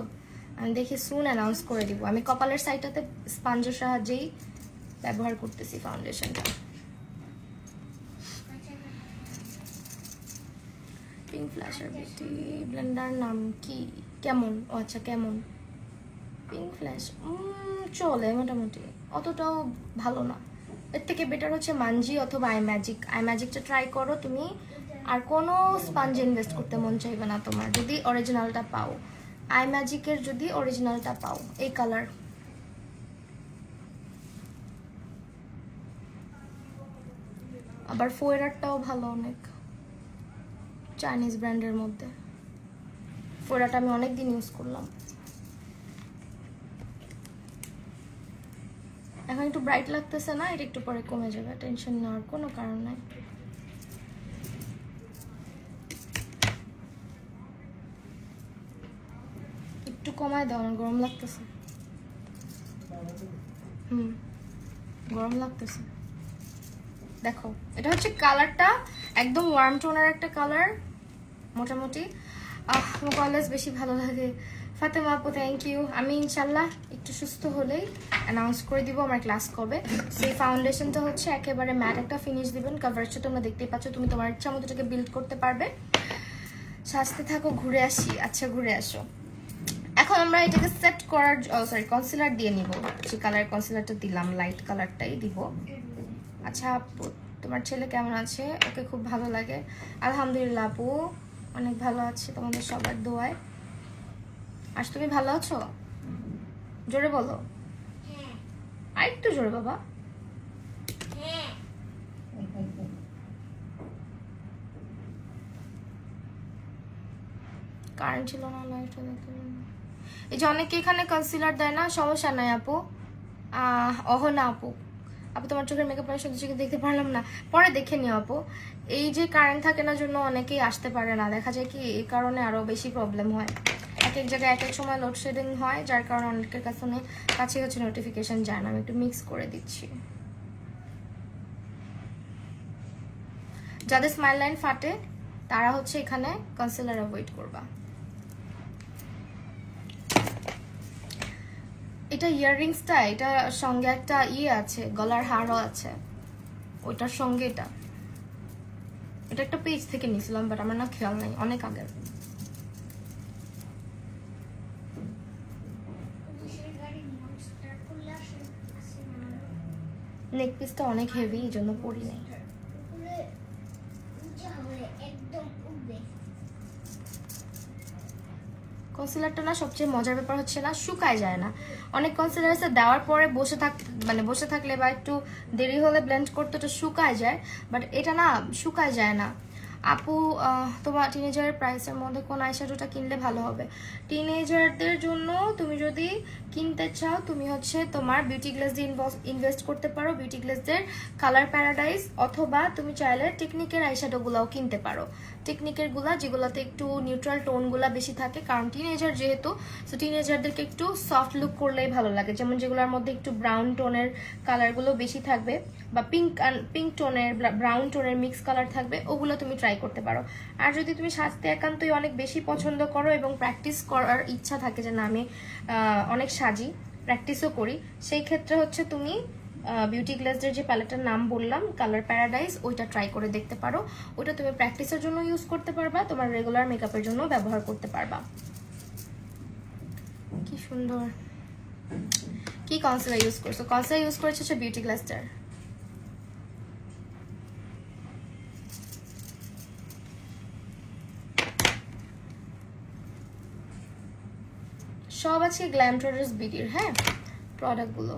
আমি দেখি সুন অ্যানাউন্স করে দিব। আমি কপালের সাইডটাতে স্পঞ্জের সাহায্যেই ব্যবহার করতেছি ফাউন্ডেশনটা। পিঙ্ক ফ্ল্যাশার বিউটি ব্লেন্ডার নাম কি, কেমন? ও আচ্ছা কেমন, পিঙ্ক ফ্ল্যাশ চলে মোটামুটি, অতটাও ভালো না। এর থেকে বেটার হচ্ছে মানজি অথবা আইম্যাজিক। আইম্যাজিকটা ট্রাই করো তুমি, আর কোনো স্পঞ্জ ইনভেস্ট করতে মন চাইবে না তোমার যদি অরিজিনালটা পাও। আইম্যাজিকের যদি অরিজিনালটা পাও, এই কালার। আবার ফোয়েরারটাও ভালো অনেক। চাইনিজ ব্র্যান্ডের মধ্যে। প্রোডাক্ট আমি অনেক দিন ইউজ করলাম। এখন একটু ব্রাইট লাগতেছে না, এটা একটু পরে কমে যাবে, টেনশন নেওয়ার কোনো কারণ নাই। একটু কমায় দাও, আমার গরম লাগতেছে। গরম লাগতেছে। দেখো এটা হচ্ছে কালারটা একদম ওয়ার্ম টোনের একটা কালার মোটামুটি। আমাকে অলওয়েজ বেশি ভালো লাগে। ফাতেমা আপু থ্যাংক ইউ। আমি ইনশাল্লাহ একটু সুস্থ হলেই অ্যানাউন্স করে দিব আমার ক্লাস কবে। সেই ফাউন্ডেশনটা হচ্ছে একেবারে ম্যাট একটা ফিনিশ দিবেন, কভারেজটা তোমরা দেখতেই পাচ্ছ, তুমি তোমার ইচ্ছা মতো এটাকে বিল্ড করতে পারবে। সাজতে থাকো, ঘুরে আসি। আচ্ছা ঘুরে আসো। এখন আমরা এটাকে সেট করার সরি কনসিলার দিয়ে নিব। যে কালার কনসিলারটা দিলাম লাইট কালারটাই দিব। আচ্ছা আপু তোমার ছেলে কেমন আছে? ওকে খুব ভালো লাগে। আলহামদুলিল্লাহ আপু অনেক ভালো আছে তোমাদের সবার দোয়ায়। আজ তুমি ভালো আছো? জোরে বলো। আর একটু জোরে বাবা। কারেন্ট ছিল না, লাইটটা দেখতে। এই যে অনেকে এখানে কনসিলার দেয় না, সমস্যা নাই আপু। না আপু, আপু তোমার চোখের মেকআপ আমি সত্যি চোখে দেখতে পারলাম না, পরে দেখে নিও আপু। এই যে কারেন্ট থাকে না জন্য অনেকেই আসতে পারে না, দেখা যায় কি এই কারণে আরো বেশি প্রবলেম হয়। এক এক জায়গায় এক এক সময় লোডশেডিং হয়, যার কারণে অনেকের কাছে হচ্ছে নোটিফিকেশন যায় না। আমি একটু মিক্স করে দিচ্ছি। যাদের স্মাইল লাইন ফাটে তারা হচ্ছে এখানে কনসিলার অ্যাভয়েড করবা। এটা ইয়াররিংসটা, এটা সঙ্গে একটা আছে, গলার হারও আছে, ওইটার সঙ্গে এটা একটা পেজ থেকে নিয়েছিলাম, বাট আমার না খেয়াল নাই, অনেক আগের। নেক পিসটা অনেক হেভি, এই জন্য পরি নাই। কনসিলারটা না সবচেয়ে মজার ব্যাপার হচ্ছে না শুকায় যায় না। অনেক কনসিলার দেওয়ার পরে বসে থাকলে বা একটু দেরি হলে ব্লেন্ড করতে ওটা শুকায় যায়, বাট এটা না শুকায় যায় না। আপু তোমার টিনেজারের প্রাইসের মধ্যে কোন আইশ্যাডোটা কিনলে ভালো হবে? টিনেজারদের জন্য তুমি যদি কিনতে চাও, তুমি হচ্ছে তোমার বিউটি গ্লেজ দিয়ে ইনভেস্ট করতে পারো, বিউটি গ্লেজদের কালার প্যারাডাইস, অথবা তুমি চাইলে টেকনিকের আইশ্যাডোগুলাও কিনতে পারো। টেকনিকের গুলা যেগুলোতে একটু নিউট্রাল টোনগুলা বেশি থাকে, কারণ টিনেজার যেহেতু, সো টিনেজারদেরকে একটু সফট লুক করলেই ভালো লাগে। যেমন যেগুলোর মধ্যে একটু ব্রাউন টোনের কালারগুলো বেশি থাকবে, বা পিঙ্ক টোনের ব্রাউন টোনের মিক্স কালার থাকবে, ওগুলো তুমি ট্রাই করতে পারো। আর যদি তুমি সাজতে একান্তই অনেক বেশি পছন্দ করো এবং প্র্যাকটিস করার ইচ্ছা থাকে যে না আমি অনেক সাজি, প্র্যাকটিসও করি, সেই ক্ষেত্রে হচ্ছে তুমি বিউটি গ্লেজের যে প্যালেটের নাম বললাম কালার প্যারাডাইস, ওইটা ট্রাই করে দেখতে পারো। ওইটা তুমি প্র্যাকটিসের জন্য ইউজ করতে পারবা, তোমার রেগুলার মেকআপের জন্য ব্যবহার করতে পারবা। কি সুন্দর। কি কনসিলার ইউজ করছো? কনসিলার ইউজ করেছো হচ্ছে বিউটি গ্লেজটার। সব আছে গ্ল্যাম ট্রেডার্স বিডির হ্যাঁ প্রোডাক্টগুলো।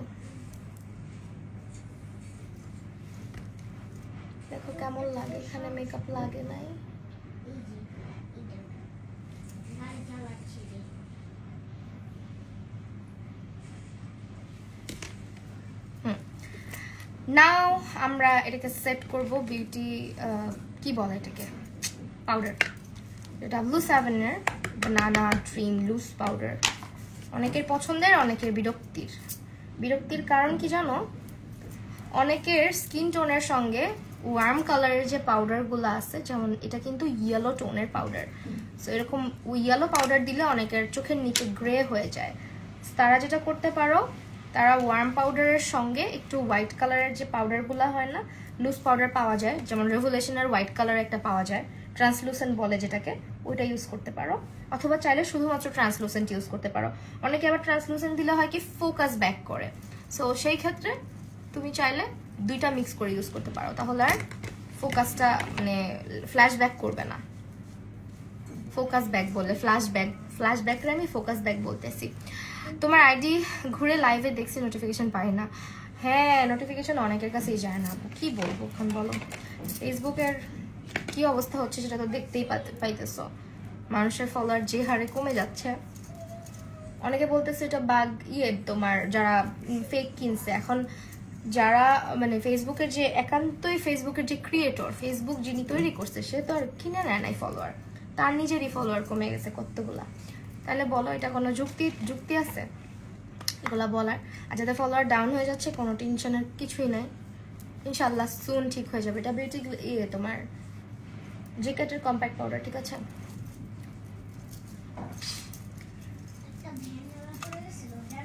দেখো কেমন লাগে, এখানে মেকআপ লাগে নাই। নাও আমরা এটাকে সেট করব বিউটি কি বলে এটাকে, পাউডার। W7 এর বানানা ড্রিম লুজ পাউডার। অনেকের পছন্দের, অনেকের বিরক্তির কারণ কি জানো? অনেকের স্কিন টোনের সঙ্গে ওয়ার্ম কালারের যে পাউডারগুলো আছে, যেমন এটা কিন্তু ইয়েলো টোনের পাউডার, সো এরকম ইয়েলো পাউডার দিলে অনেকের চোখের নিচে গ্রে হয়ে যায়। তারা যেটা করতে পারো, তারা ওয়ার্ম পাউডারের সঙ্গে একটু হোয়াইট কালারের যে পাউডারগুলো হয় না, লুজ পাউডার পাওয়া যায়, যেমন রেভুলেশনের হোয়াইট কালার একটা পাওয়া যায়, ট্রান্সলুসেন্ট বলে যেটাকে, ওইটা ইউজ করতে পারো। অথবা চাইলে শুধুমাত্র ট্রান্সলুসেন্ট ইউজ করতে পারো। অনেকে আবার ট্রান্সলুসেন্ট দিলে হয় কি ফোকাস ব্যাক করে, সো সেই ক্ষেত্রে তুমি চাইলে দুইটা মিক্স করে ইউজ করতে পারো, তাহলে আর ফোকাসটা মানে ফ্ল্যাশব্যাক করবে না। ফোকাস ব্যাক বলে ফ্ল্যাশব্যাকরে আমি ফোকাস ব্যাক বলতেছি। তোমার আইডি ঘুরে লাইভে দেখছি, নোটিফিকেশন পাই না। হ্যাঁ নোটিফিকেশন অনেকের কাছেই যায় না, কি বলবো এখন বলো। ফেসবুকের কি কি অবস্থা হচ্ছে সেটা তো দেখতেই পাইতেছো, মানুষের ফলোয়ার যে হারে কমে যাচ্ছে। অনেকে বলতেছে এটা বাগ তোমার যারা ফেক কিনছে। এখন যারা মানে ফেসবুকের যে একান্তই ফেসবুকের যে ক্রিয়েটর, ফেসবুক যিনি তৈরি করছে সে তো আর কিনে নেয় নাই ফলোয়ার, তার নিজেরই ফলোয়ার কমে গেছে কতগুলা। তাহলে বলো এটা কোনো যুক্তি আছে এগুলা বলার? আর যাদের ফলোয়ার ডাউন হয়ে যাচ্ছে কোনো টেনশনের কিছুই নাই, ইনশাল্লাহ সুন ঠিক হয়ে যাবে। এটা বিউটি তোমার জিকেটের কম্প্যাক্ট পাউডার, ঠিক আছে?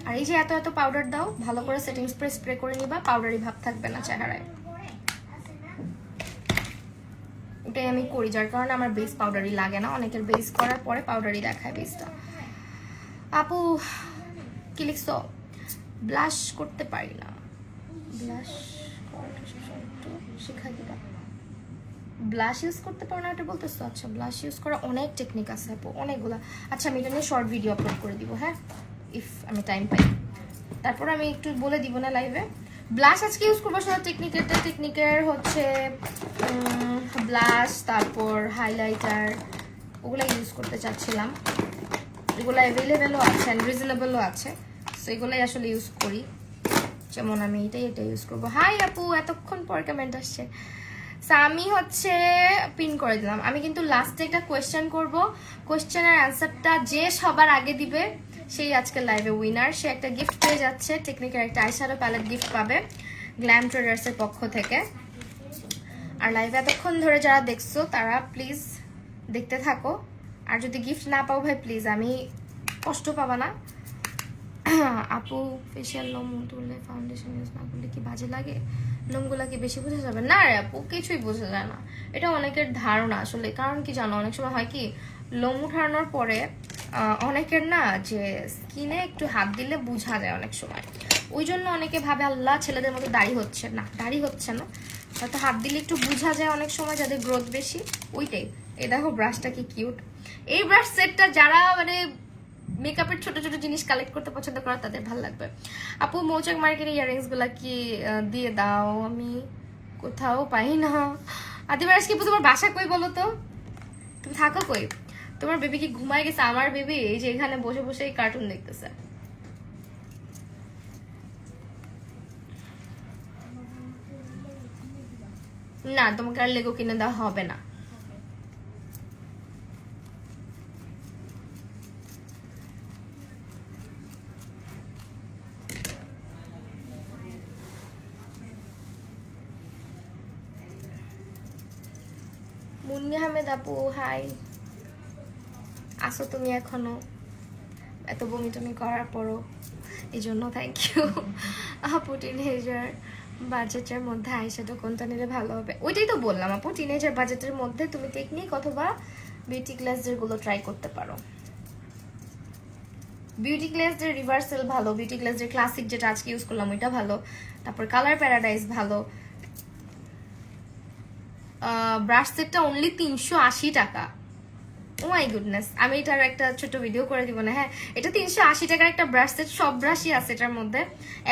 আর এই যে এত এত পাউডার দাও, ভালো করে সেটিং স্প্রে করে নিবা, পাউডারি ভাব থাকবে না চেহারায়। এটাই আমি করি, যার কারণে আমার বেস পাউডারি লাগে না। অনেকের বেস করার পরে পাউডারি দেখায় বেসটা। আপু কি লিখছো? ব্লাশ করতে পারি না। ব্লাশ শেখাই দিবা। ব্লাশ ইউজ করতে পারো না এটা বলতেছো? আচ্ছা, ব্লাশ ইউজ করা অনেক টেকনিক আছে আপু, অনেকগুলা। আচ্ছা, আমি এটা নিয়ে শর্ট ভিডিও আপলোড করে দিব, হ্যাঁ, ইফ আমি টাইম পাই। তারপর আমি একটু বলে দিব না লাইভে। ব্লাশ আজকে ইউজ করবো শুধু টেকনিকের হচ্ছে ব্লাশ, তারপর হাইলাইটার, ওগুলো ইউজ করতে চাচ্ছিলাম। এগুলো অ্যাভেলেবেলও আছে অ্যান্ড রিজনেবলও আছে, সো এগুলোই আসলে ইউজ করি। যেমন আমি এটা ইউজ করবো। হাই আপু, এতক্ষণ পর কমেন্ট আসছে। আমি হচ্ছে পিন করে দিলাম। আমি কিন্তু লাস্টে একটা কোয়েশ্চেন করব, কোয়েশ্চেনের অ্যান্সারটা যে সবার আগে দিবে সেই আজকে লাইভে উইনার। সে একটা গিফট পেয়ে যাচ্ছে, টেকনিকের একটা আইশ্যাডো প্যালেট গিফট পাবে গ্ল্যাম ট্রেডার্সের পক্ষ থেকে। আর লাইভে এতক্ষণ ধরে যারা দেখছো তারা প্লিজ দেখতে থাকো। আর যদি গিফট না পাও ভাই প্লিজ, আমি কষ্ট পাবা না। আপু ফেশিয়াল লোম তুললে ফাউন্ডেশন ইউজ না করলে কি বাজে লাগে? লোমগুলা কি বেশি বোঝা যাবে? না রে আপু, কিছুই বোঝা যায় না। এটা অনেকের ধারণা আসলে। কারণ কি জানো, অনেক সময় হয় কি লোম উঠানোর পরে অনেকের না যে স্কিনে একটু হাত দিলে বোঝা যায় অনেক সময়। ওই জন্য অনেকে ভাবে আল্লাহ ছেলেদের মতো দাড়ি হচ্ছে না, দাড়ি হচ্ছে না, হয়তো হাত দিলে একটু বোঝা যায় অনেক সময় যাদের গ্রোথ বেশি। ওইটাই। এই দেখো ব্রাশটা কি কিউট। এই ব্রাশ সেটটা যারা মানে মেকআপের ছোট ছোট জিনিস কালেক্ট করতে পছন্দ করে তাদের ভালো লাগবে। আপু মৌচাক মার্কেটের ইয়ারিংস গুলা কি দিয়ে দাও? আমি কোথাও পাই না। আদিবার আজকে তোমার বাসা কই বলো তো? তুমি থাকো কই? তোমার বেবি কি ঘুমায় গেছে? আমার বেবি এই যে এখানে বসে বসে কার্টুন দেখতেছে। না, তোমাকে আর লেগো কিনে দেওয়া হবে না। মুন্নি আহমেদ আপু হাই, আসো তুমি এখনো এত বমি টমি করার পরও, এই জন্য থ্যাংক ইউ। আপু টিনেজার বাজেটের মধ্যে আইশ্যাডো কোনটা নিলে ভালো হবে? ওইটাই তো বললাম আপু, টিনেজার বাজেটের মধ্যে তুমি টেকনিক অথবা বিউটি গ্লাসের গুলো ট্রাই করতে পারো। বিউটি গ্লাসের রিভার্সাল ভালো, বিউটি গ্লাসের ক্লাসিক যেটা আজকে ইউজ করলাম ওইটা ভালো, তারপর কালার প্যারাডাইস ভালো। ব্রাশ সেটটা অনলি 380 টাকা। ও মাই গুডনেস, আমি এটার একটা ছোট ভিডিও করে দিব না? হ্যাঁ, এটা 380 টাকার একটা ব্রাশ সেট, সব ব্রাশই আছে এটার মধ্যে।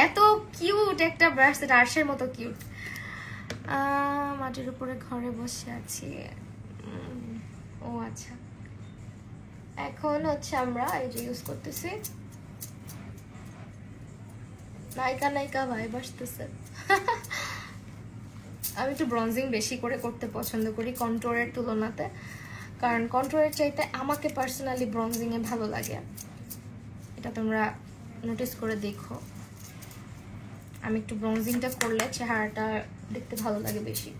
এত কিউট একটা ব্রাশ সেট, আরশের মতো কিউট। মাটির উপরে ঘরে বসে আছি। ও আচ্ছা, এখন হচ্ছে আমরা এই যে ইউজ করতেছি নায়িকা ভাইব আসতেছে। আমি একটু ব্রঞ্জিং বেশি করে করতে পছন্দ করি কন্ট্রোরের তুলনাতে, কারণ কন্ট্রোরের চাইতে আমাকে পার্সোনালি ব্রঞ্জিংয়ে ভালো লাগে। এটা তোমরা নোটিস করে দেখো, আমি একটু ব্রঞ্জিংটা করলে চেহারাটা দেখতে ভালো লাগে বেশি।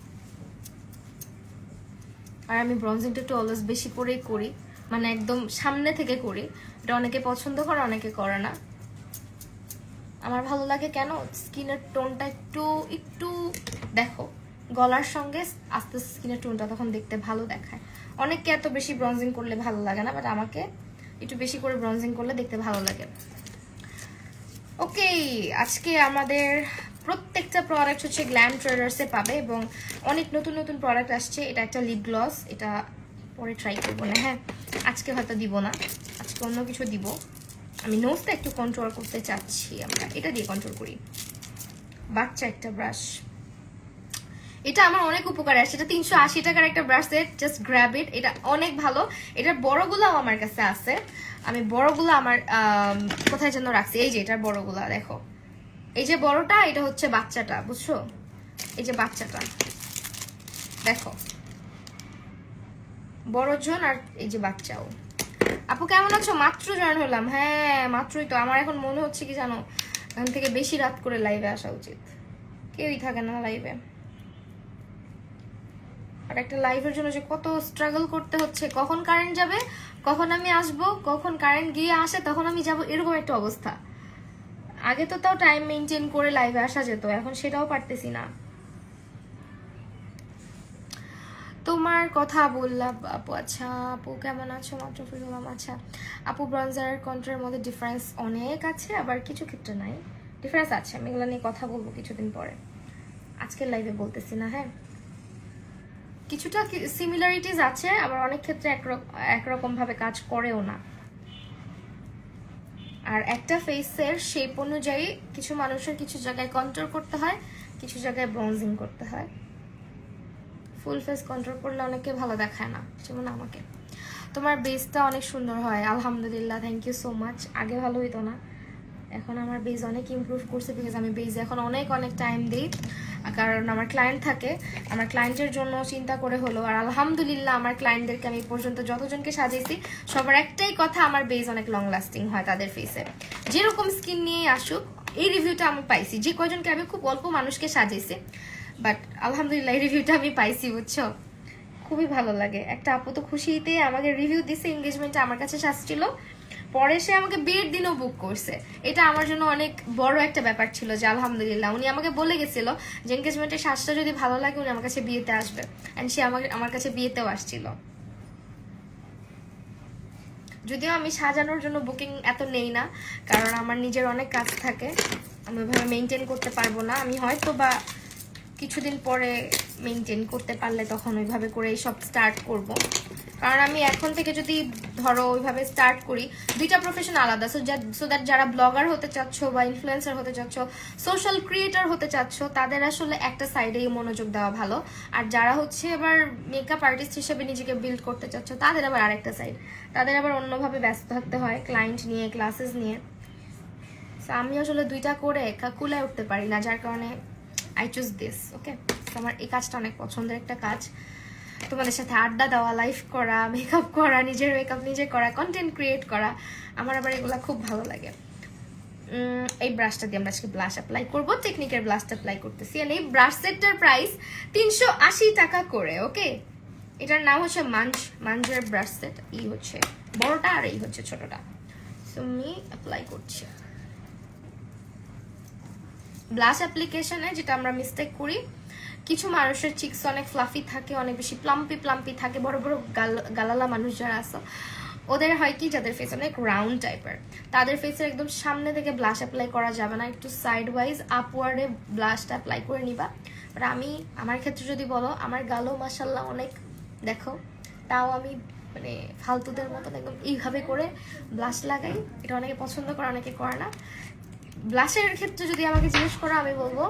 আর আমি ব্রঞ্জিংটা একটু অলওয়েজ বেশি করেই করি, মানে একদম সামনে থেকে করি। এটা অনেকে পছন্দ করে, অনেকে করে না। আমার ভালো লাগে কেন, স্কিনের টোনটা একটু একটু দেখো, গলার সঙ্গে আস্তে স্কিনের টোনটা তখন দেখতে ভালো দেখায়। অনেককে এত বেশি ব্রঞ্জিং করলে ভালো লাগে না, বাট আমাকে একটু বেশি করে ব্রঞ্জিং করলে দেখতে ভালো লাগে। ওকে, আজকে আমাদের প্রত্যেকটা প্রোডাক্ট হচ্ছে গ্ল্যাম ট্রেডার্সে পাবে এবং অনেক নতুন নতুন প্রোডাক্ট আসছে। এটা একটা লিপ গ্লস, এটা পরে ট্রাই করবো না, হ্যাঁ আজকে হয়তো দিব না, আজকে অন্য কিছু দিব। আমি নোজটা একটু কন্ট্রোল করতে চাচ্ছি, আমরা এটা দিয়ে কন্ট্রোল করি। বাচ্চা একটা ব্রাশ, এটা আমার অনেক উপকারে আসছে। এটা 380 টাকার একটা ব্রাশ সেট, জাস্ট গ্র্যাব ইট। এটা অনেক ভালো। এটার বড়গুলাও আমার কাছে আছে, আমি বড়গুলো আমার কোথায় যেন রাখছি। এই যে এটার বড়গুলা দেখো, এই যে বড়টা, এটা হচ্ছে বাচ্চাটা, বুঝছো? এই যে বাচ্চাটা দেখো, বড় জন আর এই যে বাচ্চাও। আপু কেমন আছো? মাত্র জয়েন হলাম। হ্যাঁ মাত্রই তো। আমার এখন মনে হচ্ছে কি জানো, এখান থেকে বেশি রাত করে লাইভে আসা উচিত, কেউই থাকে না লাইভে। আর একটা লাইভের জন্য যে কত স্ট্রাগল করতে হচ্ছে, কখন কারেন্ট যাবে, কখন আমি আসবো, কখন কারেন্ট গিয়ে আসে তখন আমি যাব, এরকম একটা অবস্থা। আগে তো তাও টাইম মেনটেন করে লাইভে আসা যেত, এখন সেটাও পারতেছি না। তোমার কথা বললাম আপু। আচ্ছা আপু কেমন আছো? মাত্র ফ্রি হলাম। আচ্ছা আপু, ব্রঞ্জার কন্ট্রার মধ্যে ডিফারেন্স অনেক আছে, আবার কিছু ক্ষেত্রে নাই। ডিফারেন্স আছে, আমি এগুলো নিয়ে কথা বলবো কিছুদিন পরে, আজকের লাইভে বলতেছি না। হ্যাঁ কিছুটা সিমিলারিটিস আছে, আবার অনেক ক্ষেত্রে একরকম ভাবে কাজ করেও না। আর একটা ফেসের শেপ অনুযায়ী কিছু মানুষের কিছু জায়গায় কন্ট্রোল করতে হয়, কিছু জায়গায় ব্রঞ্জিং করতে হয়। ফুল ফেস কন্ট্রোল করলে অনেকে ভালো দেখায় না, যেমন আমাকে। তোমার বেসটা অনেক সুন্দর হয়, আলহামদুলিল্লাহ, থ্যাংক ইউ সো মাচ। আগে ভালো হইতো না, এখন আমার বেজ অনেক ইমপ্রুভ করছে, বিকজ আমি বেজে এখন অনেক টাইম দিই, কারণ আমার ক্লায়েন্ট থাকে। আমার ক্লায়েন্টের জন্য চিন্তা করে হলো, আর আলহামদুলিল্লাহ আমার ক্লায়েন্টদেরকে আমি পর্যন্ত যতজনকে সাজিয়েছি সবার একটাই কথা, আমার বেজ অনেক লং লাস্টিং হয় তাদের ফেসে, যেরকম স্কিন নিয়ে আসুক। এই রিভিউটা আমি পাইছি, যে কয়জনকে আমি খুব অল্প মানুষকে সাজিয়েছি, বাট আলহামদুলিল্লাহ এই রিভিউটা আমি পাইছি, বুঝছো? খুবই ভালো লাগে। একটা আপু তো খুশিতে আমাকে রিভিউ দিছে, এঙ্গেজমেন্টে আমার কাছে সাজছিল, পরে সে আমাকে বিয়ের দিনও বুক করছে। এটা আমার জন্য অনেক বড় একটা ব্যাপার ছিল, যে আলহামদুলিল্লাহ উনি আমাকে বলে গেছিল যে এঙ্গেজমেন্টের সাজটা যদি ভালো লাগে উনি আমার কাছে বিয়েতে আসবে, এন্ড সে আমার কাছে বিয়েতেও আসছিল। যদিও আমি সাজানোর জন্য বুকিং এত নেই না, কারণ আমার নিজের অনেক কাজ থাকে, আমি ওইভাবে মেনটেন করতে পারবো না। আমি হয়তো বা কিছুদিন পরে মেনটেন করতে পারলে তখন ওইভাবে করে সব স্টার্ট করব, কারণ আমি এখন থেকে যদি ধরো ওইভাবে স্টার্ট করি, দুইটা প্রফেশন আলাদা। সো দ্যাট যারা ব্লগার হতে চাচ্ছ বা ইনফ্লুয়েন্সার হতে চাচ্ছ, সোশ্যাল ক্রিয়েটর হতে চাচ্ছ, তাদের আসলে একটা সাইডেই মনোযোগ দেওয়া ভালো। আর যারা হচ্ছে আবার মেকআপ আর্টিস্ট হিসেবে নিজেকে বিল্ড করতে চাচ্ছ, তাদের আবার আরেকটা সাইড, তাদের আবার অন্যভাবে ব্যস্ত থাকতে হয়, ক্লায়েন্ট নিয়ে, ক্লাসেস নিয়ে। আমি আসলে দুইটা করে কুলায় উঠতে পারি না, যার কারণে আই চুজ দিস। ওকে, আমার এই কাজটা অনেক পছন্দের একটা কাজ, তোমাদের সাথে আড্ডা দেওয়া, লাইভ করা, মেকআপ করা, নিজের মেকআপ নিজে করা, কন্টেন্ট ক্রিয়েট করা, আমার আবার এগুলো খুব ভালো লাগে। এই ব্রাশটা দিয়ে আমরা আজকে ব্লাশ অ্যাপ্লাই করবো, টেকনিকের ব্লাশটা অ্যাপ্লাই করতেছি। আর এই ব্রাশ সেটটার প্রাইস 380 টাকা করে। ওকে, এটার নাম হচ্ছে মাঞ্জের ব্রাশ সেট। এই হচ্ছে বড়টা আর এই হচ্ছে ছোটটা। আমি অ্যাপ্লাই করছি। ব্লাশ অ্যাপ্লিকেশনে যেটা আমরা মিস্টেক করি, কিছু মানুষের চিক্স অনেক ফ্লাফি থাকে, অনেক বেশি প্লাম্পি থাকে, বড় বড় গালালা মানুষ যারা আছে, ওদের হয় কি, যাদের ফেস অনেক রাউন্ড টাইপের, তাদের ফেসের একদম সামনে থেকে ব্লাশ অ্যাপ্লাই করা যাবে না, একটু সাইড ওয়াইজ আপওয়ার্ডে ব্লাশটা অ্যাপ্লাই করে নিবা। বাট আমার ক্ষেত্রে যদি বলো, আমার গালও মাশাল্লাহ অনেক, দেখো, তাও আমি মানে ফালতুদের মতন একদম এইভাবে করে ব্লাশ লাগাই। এটা অনেকে পছন্দ করে, অনেকে করে না। ব্লাশের ক্ষেত্রে যদি আমাকে জিজ্ঞেস করো, আমি বলবো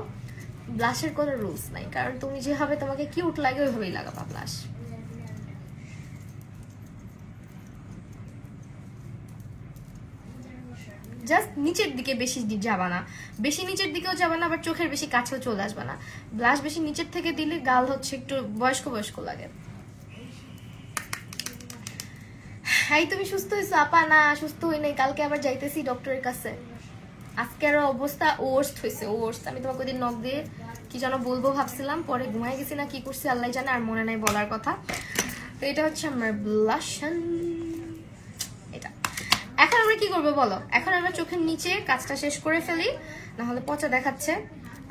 ব্লাশের কোনো রুলস নাই, কারণ তুমি যেভাবে তোমাকে কিউট লাগে ওইভাবেই লাগাবা ব্লাশ। জাস্ট নিচের দিকে বেশি যাবা না, বেশি নিচের দিকেও যাবা না, আবার চোখের বেশি কাছেও চলে আসবা না। ব্লাশ বেশি নিচের থেকে দিলে গাল হচ্ছে একটু বয়স্ক লাগে। হাই, তুমি সুস্থ হয়েছো? আপা না, সুস্থ হই নাই, কালকে আবার যাইতেছি ডক্টরের কাছে। আজকে আরো অবস্থা ওর্স্ট হয়েছে, ওর্স্ট। আমি তোমাকে ওইদিন নক দিয়ে কি যেন বলবো ভাবছিলাম, পরে ঘুমাই গেছি না কি করছি আল্লাহ জানে, আর মনে নাই বলার কথা। তো এটা হচ্ছে আমার ব্লাশন। এটা এখন আমরা কি করবো বলো? এখন আমরা চোখের নিচে কাজটা শেষ করে ফেলি, না হলে পচা দেখাচ্ছে।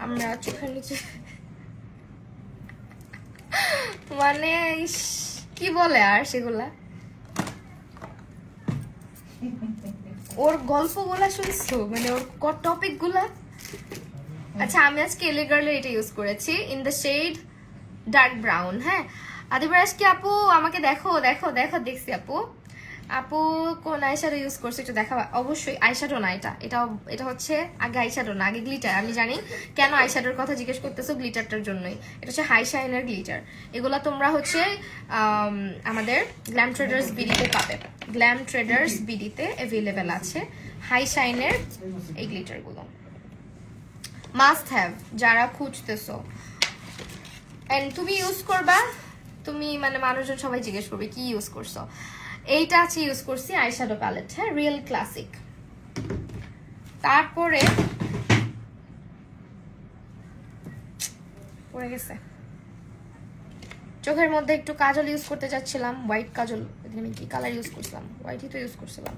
আমরা চোখের নিচে মানে কি বলে আর সেগুলা, ওর গল্পগুলা শুনছো, মানে ওর টপিক গুলা। আচ্ছা, আমি আজকে এলে গার্লের এটা ইউজ করেছি, in the shade dark brown. হ্যাঁ, আদিবার আজকে আপু আমাকে দেখো দেখো দেখো, দেখছি আপু। আপু কোন আইশ্যাডো ইউজ করছে একটু দেখাবা? অবশ্যই আইশ্যাডো না, এটা হচ্ছে আগে আইশ্যাডো না, আগে গ্লিটার। আমি জানি কেন আইশ্যাডোর কথা জিজ্ঞেস করতেছো, গ্লিটারটার জন্যই। এটা হচ্ছে হাই শাইনার গ্লিটার। এগুলা তোমরা হচ্ছে আমাদের গ্ল্যাম ট্রেডার্স বিডিতে পাবে। গ্ল্যাম ট্রেডার্স বিডিতে অ্যাভেলেবেল আছে হাই শাইনের এই গ্লিটারগুলো। মাস্ট হ্যাভ যারা খুঁজতেছো। এন্ড তুমি ইউজ করবা, তুমি মানে মানুষজন সবাই জিজ্ঞেস করবে কি ইউজ করছো। এইটা আছে ইউজ করছি আইশ্যাডো প্যালেট, হ্যাঁ, রিয়েল ক্লাসিক। তারপরে পড়ে গেছে, চোখের মধ্যে একটু কাজল ইউজ করতে চাচ্ছিলাম, হোয়াইট কাজল। আমি কি কালার ইউজ করছিলাম? হোয়াইটই তো ইউজ করছিলাম,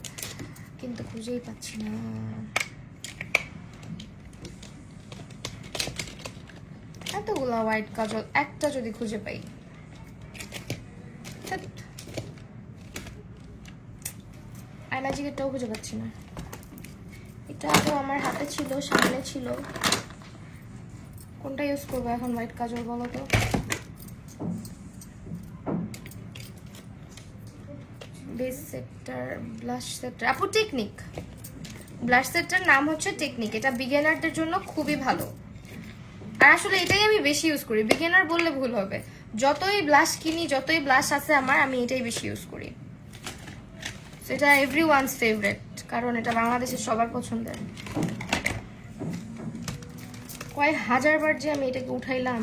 কিন্তু খুঁজেই পাচ্ছি না। এতগুলো হোয়াইট কাজল, একটা যদি খুঁজে পাই। আই ম্যাজিকেরটাও খুঁজে পাচ্ছি না। এটা তো আমার হাতে ছিল, সামনে ছিল। কোনটা ইউজ করবো এখন হোয়াইট কাজল বলো তো? Base sector, blush sector. আপু টেকনিক, ব্লাশ সেটটার নাম হচ্ছে টেকনিক। এটা বিগিনারদের জন্য খুবই ভালো। আর আসলে এটাই আমি বেশি ইউজ করি, বিগিনার বললে ভুল হবে। যতই ব্লাশ কিনি, যতই ব্লাশ আছে আমার, আমি এটাই বেশি ইউজ করি। এটা এভরি ওয়ানস ফেভারিট, কারণ এটা বাংলাদেশের সবার পছন্দের। কয় হাজারবার যে আমি এটাকে উঠাইলাম।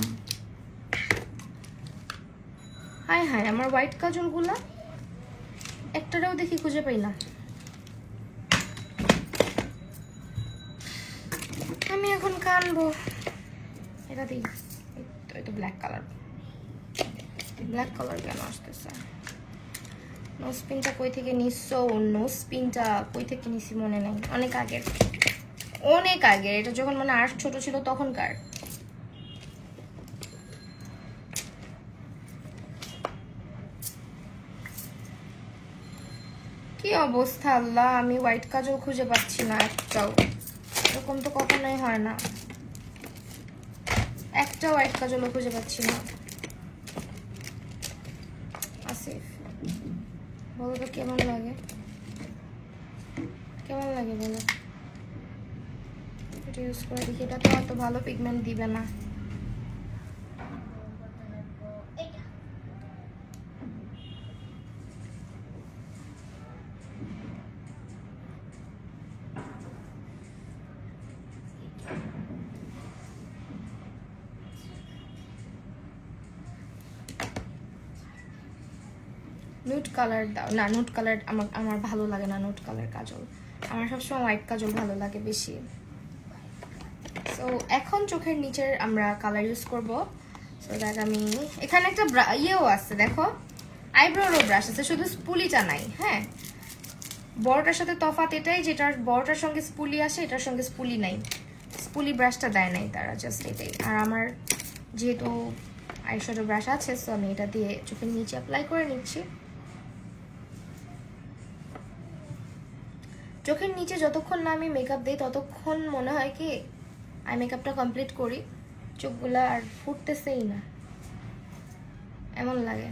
হায় হায়, আমার হোয়াইট কাজলগুলা একটাটাও দেখি খুঁজে পাই না। আমি এখন কানবো। এটা দিই, এটা ব্ল্যাক কালার। ব্ল্যাক কালার কেন আসতেছে? নোজ পিনটা কই থেকে নিছো? নোজ পিনটা কই থেকে নিছি মনে নেই, অনেক আগের, অনেক আগের। এটা যখন মানে আর ছোট ছিল তখনকার। কি অবস্থা আল্লাহ, আমি হোয়াইট কাজল খুঁজে পাচ্ছি না একটাও। এরকম তো কখনোই হয় না, একটা হোয়াইট কাজলও খুঁজে পাচ্ছি না। আসিফ বলো তো কেমন লাগে, কেমন লাগে বলো? এটা ইউজ করে দেখি। এটা তো অত ভালো পিগমেন্ট দিবে না। নুট কালার দাও না, নুট কালার আমার ভালো লাগে না। নুট কালার কাজল আমার সবসময় হোয়াইট কাজল ভালো লাগে বেশি। সো এখন চোখের নিচের আমরা কালার ইউজ করব। সো দ্যাট আমি এখানে একটা ইয়েও আছে, দেখো আইব্রোরও ব্রাশ আছে, শুধু স্পুলিটা নাই। হ্যাঁ, বড়টার সাথে তফাৎ এটাই, যেটার বড়টার সঙ্গে স্পুলি আসে, এটার সঙ্গে স্পুলি নাই, স্পুলি ব্রাশটা দেয় নাই তারা, জাস্ট এটাই। আর আমার যেহেতু আইশ্যাডো ব্রাশ আছে, সো আমি এটা দিয়ে চোখের নিচে অ্যাপ্লাই করে নিচ্ছি। চোখের নিচে যতক্ষণ না আমি মেকআপ দিই ততক্ষণ মনে হয় কি আই মেকআপটা কমপ্লিট করি, চোখগুলো আর ফুটতেছেই না, এমন লাগে।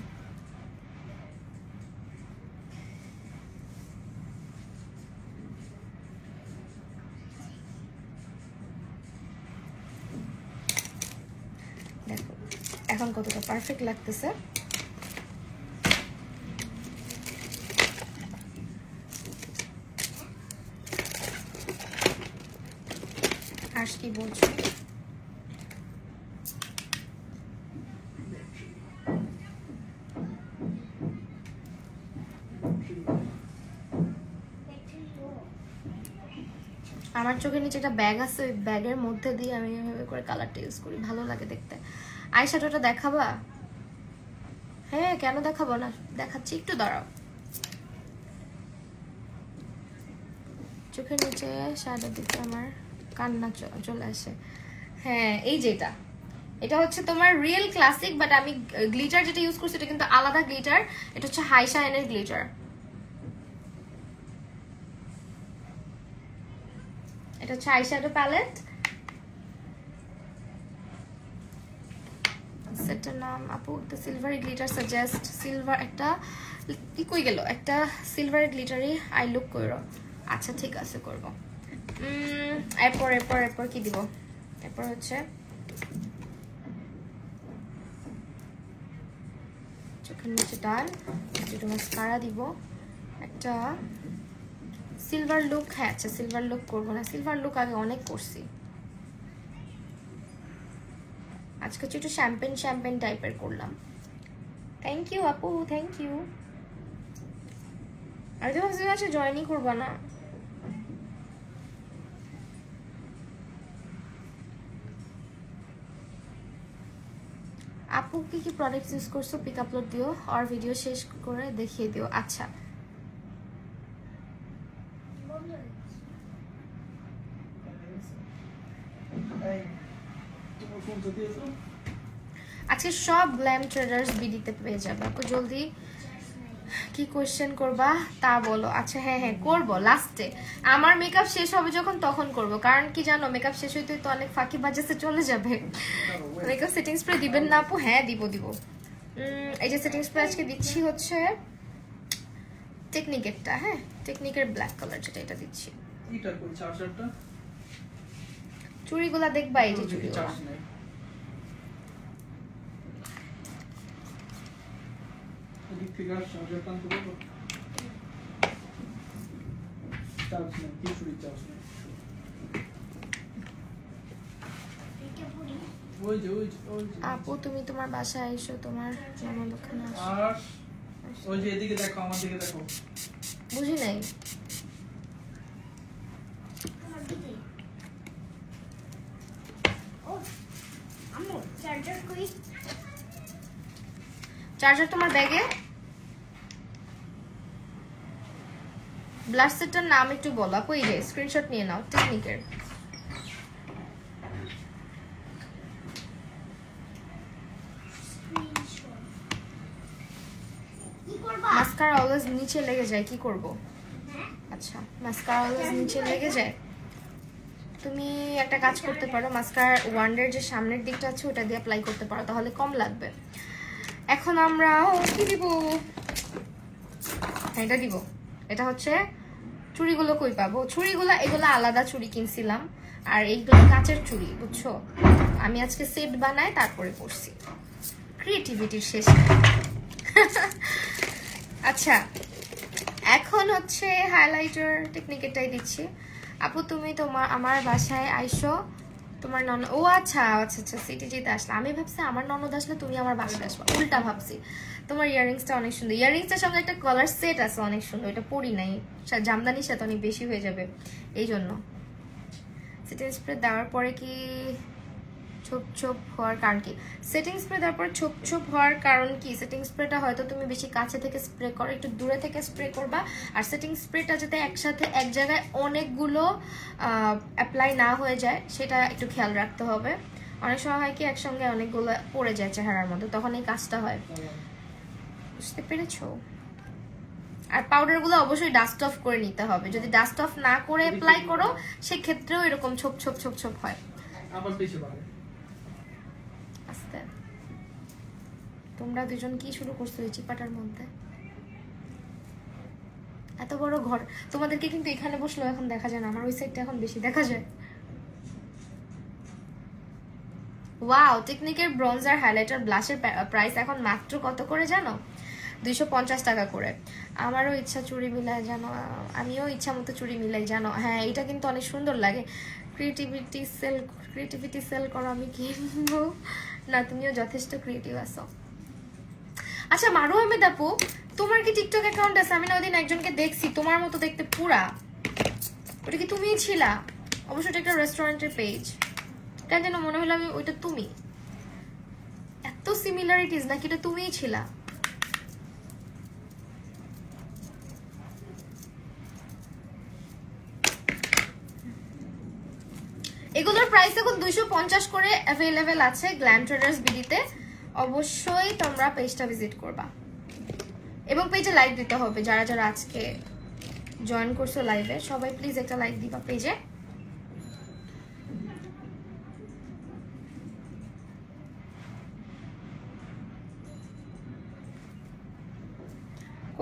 দেখো এখন কতটা পারফেক্ট লাগতেছে। আর কি বলছো? আমার চোখের নিচে একটা ব্যাগ আছে, ওই ব্যাগের মধ্যে দিয়ে আমি এভাবে করে কালারটা ইউজ করি, ভালো লাগে দেখতে। আইশ্যাডোটা দেখাবা? হ্যাঁ, কেন দেখাবো না, দেখাচ্ছি, একটু দাঁড়াও। চোখের নিচে শ্যাডো দিতে আমার কান্না চলে আসে। হ্যাঁ, এই যেটা, এটা হচ্ছে তোমার রিয়েল ক্লাসিক, বাট আমি গ্লিটার যেটা ইউজ করছি এটা কিন্তু আলাদা গ্লিটার। এটা হচ্ছে হাই শাইনের গ্লিটার। এটা হচ্ছে আইশ্যাডো প্যালেট, এটার নাম আপু the silvery glitter suggest silver একটা কি কই গেল একটা সিলভারি গ্লিটারি আই লুক করো আচ্ছা ঠিক আছে করব এরপর এরপর এরপর কি দিব এরপর হচ্ছে চোখের নিচে ডান একটু মাস্কারা দিব একটা সিলভার লুক হ্যাঁ আচ্ছা সিলভার লুক করবো না সিলভার লুক আগে অনেক করছি আজকে একটু শ্যাম্পেন টাইপের করলাম থ্যাংক ইউ আপু থ্যাংক ইউ আমি তো ভাবছি আচ্ছা জয়েনই করবো না আপু কি প্রোডাক্টস ইউজ করছো পিক আপলোড দিও আর ভিডিও শেষ করে দেখিয়ে দিও আচ্ছা আজকে সব গ্ল্যাম ট্রেডার্স বিডিতে পেয়ে যাবে আপু জলদি কি কোশ্চেন করবা তা বলো আচ্ছা হ্যাঁ হ্যাঁ করবো লাস্টে আমার মেকআপ শেষ হবে যখন তখন করব কারণ কি জানো মেকআপ শেষ হইতে তো অনেক ফাঁকি বাজেসে চলে যাবে মেকআপ সেটিং স্প্রে দিবেন না আপু হ্যাঁ দিব এই যে সেটিং স্প্রে আজকে দিচ্ছি হচ্ছে টেকনিকেরটা হ্যাঁ টেকনিকের ব্ল্যাক কালার যেটা এটা দিচ্ছি এটা কোন চার্জারটা চুড়িগুলা দেখবা এই যে চুড়িগুলা এদিক থেকে চার্জার টানতে পারবো চার্জ নেই কিছুরই চার্জ নেই আপু তুমি তোমার বাসায় এসো তোমার ননদ ওখানে আসো আর ওই যে এদিকে দেখো আমার দিকে দেখো বুঝি নাই চার্জার তোমার ব্যাগে ব্লাশ সেটটার নাম একটু বলো আপু এই যে স্ক্রিনশট নিয়ে নাও টেকনিকের মাস্কারা অলওয়েজ নিচে লেগে যায় কি করব আচ্ছা মাস্কারা অলওয়েজ নিচে লেগে যায় তুমি একটা কাজ করতে পারো মাস্কারা ওয়ান্ডার যে সামনের দিকটা আছে ওটা দিয়ে অ্যাপ্লাই করতে পারো তাহলে কম লাগবে এখন আমরা কি দিব এটা দিব এটা হচ্ছে চুড়িগুলো কই পাবো চুড়িগুলো এগুলো আলাদা চুড়ি কিনছিলাম আর এইগুলো কাচের চুড়ি বুঝছো আমি আজকে সেট বানাই তারপরে পরছি ক্রিয়েটিভিটির শেষ আচ্ছা এখন হচ্ছে হাইলাইটার টেকনিকেরটাই দিচ্ছি আপু তুমি আমার বাসায় আইসো তোমার ননদ ও আচ্ছা আচ্ছা আচ্ছা সিটি যেতে আসলে আমি ভাবছি আমার ননদ আসলে তুমি আমার বাসায় আসবা উল্টা ভাবছি তোমার ইয়াররিংসটা অনেক সুন্দর ইয়াররিংসটার সঙ্গে একটা কলার সেট আছে অনেক সুন্দর এটা পরি নাই জামদানির সাথে অনেক বেশি হয়ে যাবে এই জন্য সেটিং স্প্রে দেওয়ার পরে কি ছোপ ছোপ হওয়ার কারণ কি সেটিং স্প্রে দেওয়ার পর ছোপ ছোপ হওয়ার কারণ কি সেটিং স্প্রেটা হয়তো তুমি বেশি কাছে থেকে স্প্রে করো একটু দূরে থেকে স্প্রে করবা আর সেটিং স্প্রেটা যাতে একসাথে এক জায়গায় অনেকগুলো অ্যাপ্লাই না হয়ে যায় সেটা একটু খেয়াল রাখতে হবে অনেক সময় হয় কি একসঙ্গে অনেকগুলো পড়ে যায় চেহারার মধ্যে তখন এই কাজটা হয় বুঝতে পেরেছো আর পাউডারগুলো অবশ্যই ডাস্ট অফ করে নিতে হবে যদি ডাস্ট অফ না করে অ্যাপ্লাই করো সেক্ষেত্রেও এরকম ছোপ ছোপ ছোপ ছোপ হয় আবার বেশি বাড়ে আস্তে তোমরা দুজন কি শুরু করছো এই চিপাটার মধ্যে এত বড় ঘর তোমাদেরকে কিন্তু এখানে বসলো এখন দেখা যায় না আমার ওই সাইডটা এখন বেশি দেখা যায় ওয়াও টেকনিকের ব্রঞ্জার হাইলাইটার ব্লাশের প্রাইস এখন মাত্র কত করে জানো 250 টাকা করে আমারও ইচ্ছা চুড়ি মিলাই জানো আমিও ইচ্ছা মতো চুড়ি মিলাই জানো হ্যাঁ এটা কিন্তু অনেক সুন্দর লাগে ক্রিয়েটিভিটি সেল করো আমি কিনবো না তুমিও যথেষ্ট ক্রিয়েটিভ আছো আচ্ছা মারু আহমেদ আপু তোমার কি টিকটক অ্যাকাউন্ট আছে আমি না ওদিন একজনকে দেখছি তোমার মতো দেখতে পুরা ওটা কি তুমিই ছিলা অবশ্য এটা একটা রেস্টুরেন্টের পেজ কেন যেন মনে হলো আমি ওইটা তুমি এত সিমিলারিটিস নাকি এটা তুমিই ছিলা এগুলোর প্রাইস এখন 250 করে অ্যাভেলেবেল আছে গ্ল্যাম ট্রেডার্স বিডিতে অবশ্যই তোমরা পেজটা ভিজিট করবা এবং পেজে লাইক দিতে হবে যারা যারা আজকে জয়েন করছো লাইভে সবাই প্লিজ একটা লাইক দিবা পেজে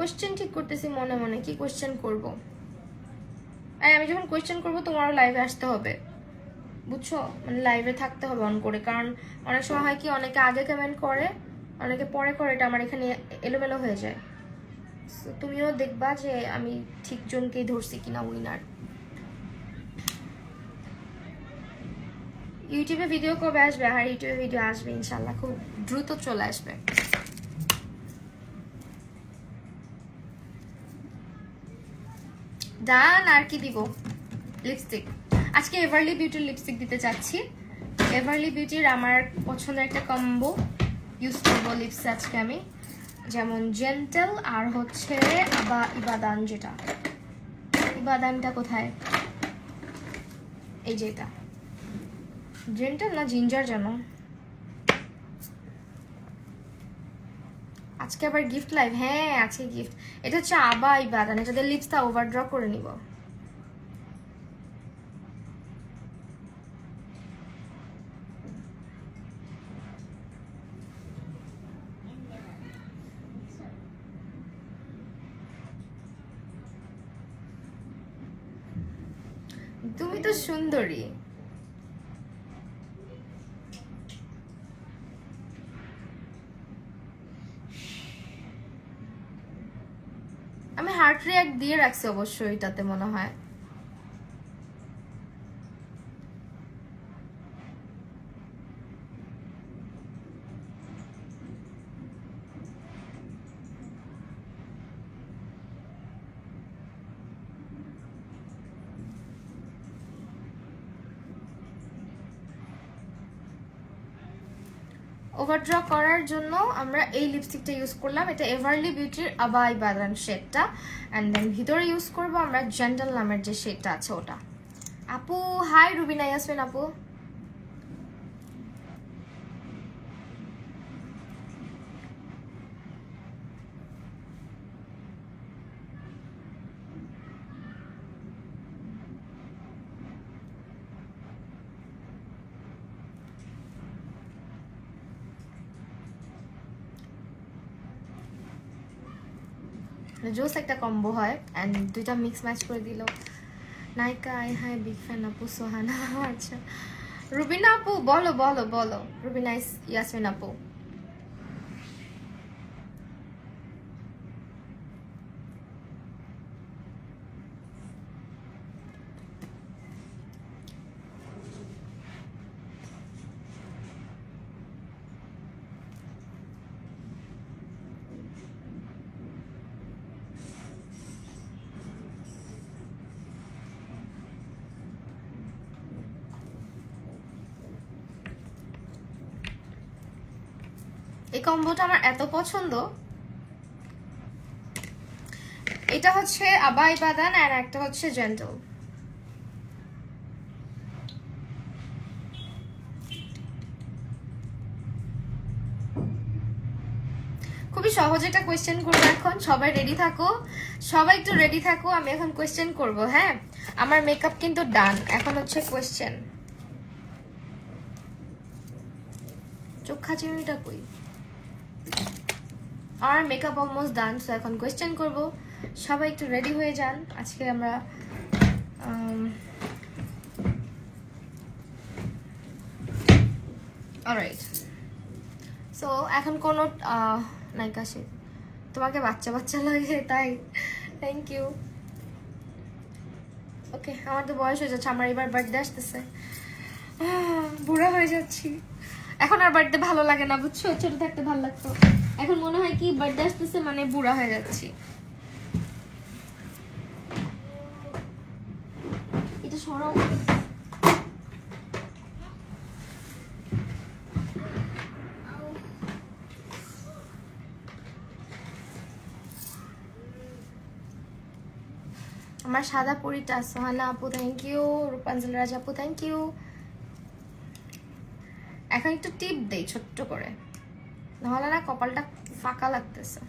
কোশ্চেন ঠিক করতেছি মনে মনে, কি কোশ্চেন করব। আমি যখন কোশ্চেন করব তোমারও লাইভে আসতে হবে, বুঝছো? মানে লাইভে থাকতে হবে অন করে, কারণ অনেক সময় হয় কি অনেকে আগে কমেন্ট করে অনেকে পরে করে, এটা আমার এখানে এলোমেলো হয়ে যায়। So, তুমিও দেখবা যে আমি ঠিক জনকেই ধরছি কিনা উইনার। ইউটিউবে ভিডিও কবে আসবে? আর ইউটিউবে ভিডিও আসবে ইনশাল্লাহ, খুব দ্রুত চলে আসবে। ডান, আর কি দিব? লিপস্টিক। আজকে এভারলি বিউটির লিপস্টিক দিতে চাচ্ছি। এভারলি বিউটির আমার পছন্দের একটা কম্বো ইউজ করবো লিপস আজকে আমি, যেমন জেন্টেল আর হচ্ছে ইবাদান। যেটা ইবাদানটা কোথায়? এই যে এটা জেন্টেল না জিঞ্জার যেন। আজকে আবার গিফট লাইভ। হ্যাঁ আজকে গিফট। এটা হচ্ছে ইবাদান, এটা দিয়ে লিপসটা ওভারড্র করে নিব। তুমি তো সুন্দরী। আমি হার্ট রিঅ্যাক্ট দিয়ে রাখছি অবশ্যই এটাতে মনে হয়। ওভারড্র করার জন্য আমরা এই লিপস্টিকটা ইউজ করলাম, এটা এভারলি বিউটির ইবাদান শেডটা। অ্যান্ড দেন ভিতরে ইউজ করবো আমরা জেন্টাল নামের যে শেডটা আছে ওটা। আপু হাই, রুবিনা ইয়াসমিন আপু। জোস একটা কম্বো হয়, অ্যান্ড দুইটা মিক্স ম্যাচ করে দিল। নায়িকা আই হাই, বিগ ফ্যান আপু সোহানা। আচ্ছা রুবিনা আপু বলো বলো বলো। রুবিনা ইয়াসমিন আপু এই কম্বোটা আমার এত পছন্দ। এটা হচ্ছে ইবাদান আর একটা হচ্ছে জেন্টল। খুবই সহজ একটা কোয়েশ্চেন করবো এখন, সবাই রেডি থাকো, সবাই একটু রেডি থাকো। আমি এখন কোয়েশ্চেন করব। হ্যাঁ আমার মেকআপ কিন্তু ডান, এখন হচ্ছে কোয়েশ্চেন। চোখ খাচিমিটা কই? আর মেকআপ অলমোস্ট ডান, সো এখন কোয়েশ্চেন করব। সবাই একটু রেডি হয়ে যান। আজকে আমরা অলরাইট। সো এখন কোনো নায়িকা সে তোমাকে বাচ্চা বাচ্চা লাগে তাই থ্যাংক ইউ। ওকে আমার তো বয়স হয়ে যাচ্ছে, আমার এবার বার্থডে আসতেছে, বুড়া হয়ে যাচ্ছি। এখন আর বার্থডে ভালো লাগে না বুঝছো, ছোট থাকতে ভালো লাগতো, এখন মনে হয় কি বার্থডে আসতেছে মানে বুড়া হয়ে যাচ্ছি। এটা সরাও। আমার সাদা পরিটা সোহানা আপু থ্যাংক ইউ, রূপাঞ্জল রাজ আপু থ্যাংক ইউ। এখন একটু টিপ দেই ছোট্ট করে, নাহলে না কপালটা ফাঁকা লাগতেছে।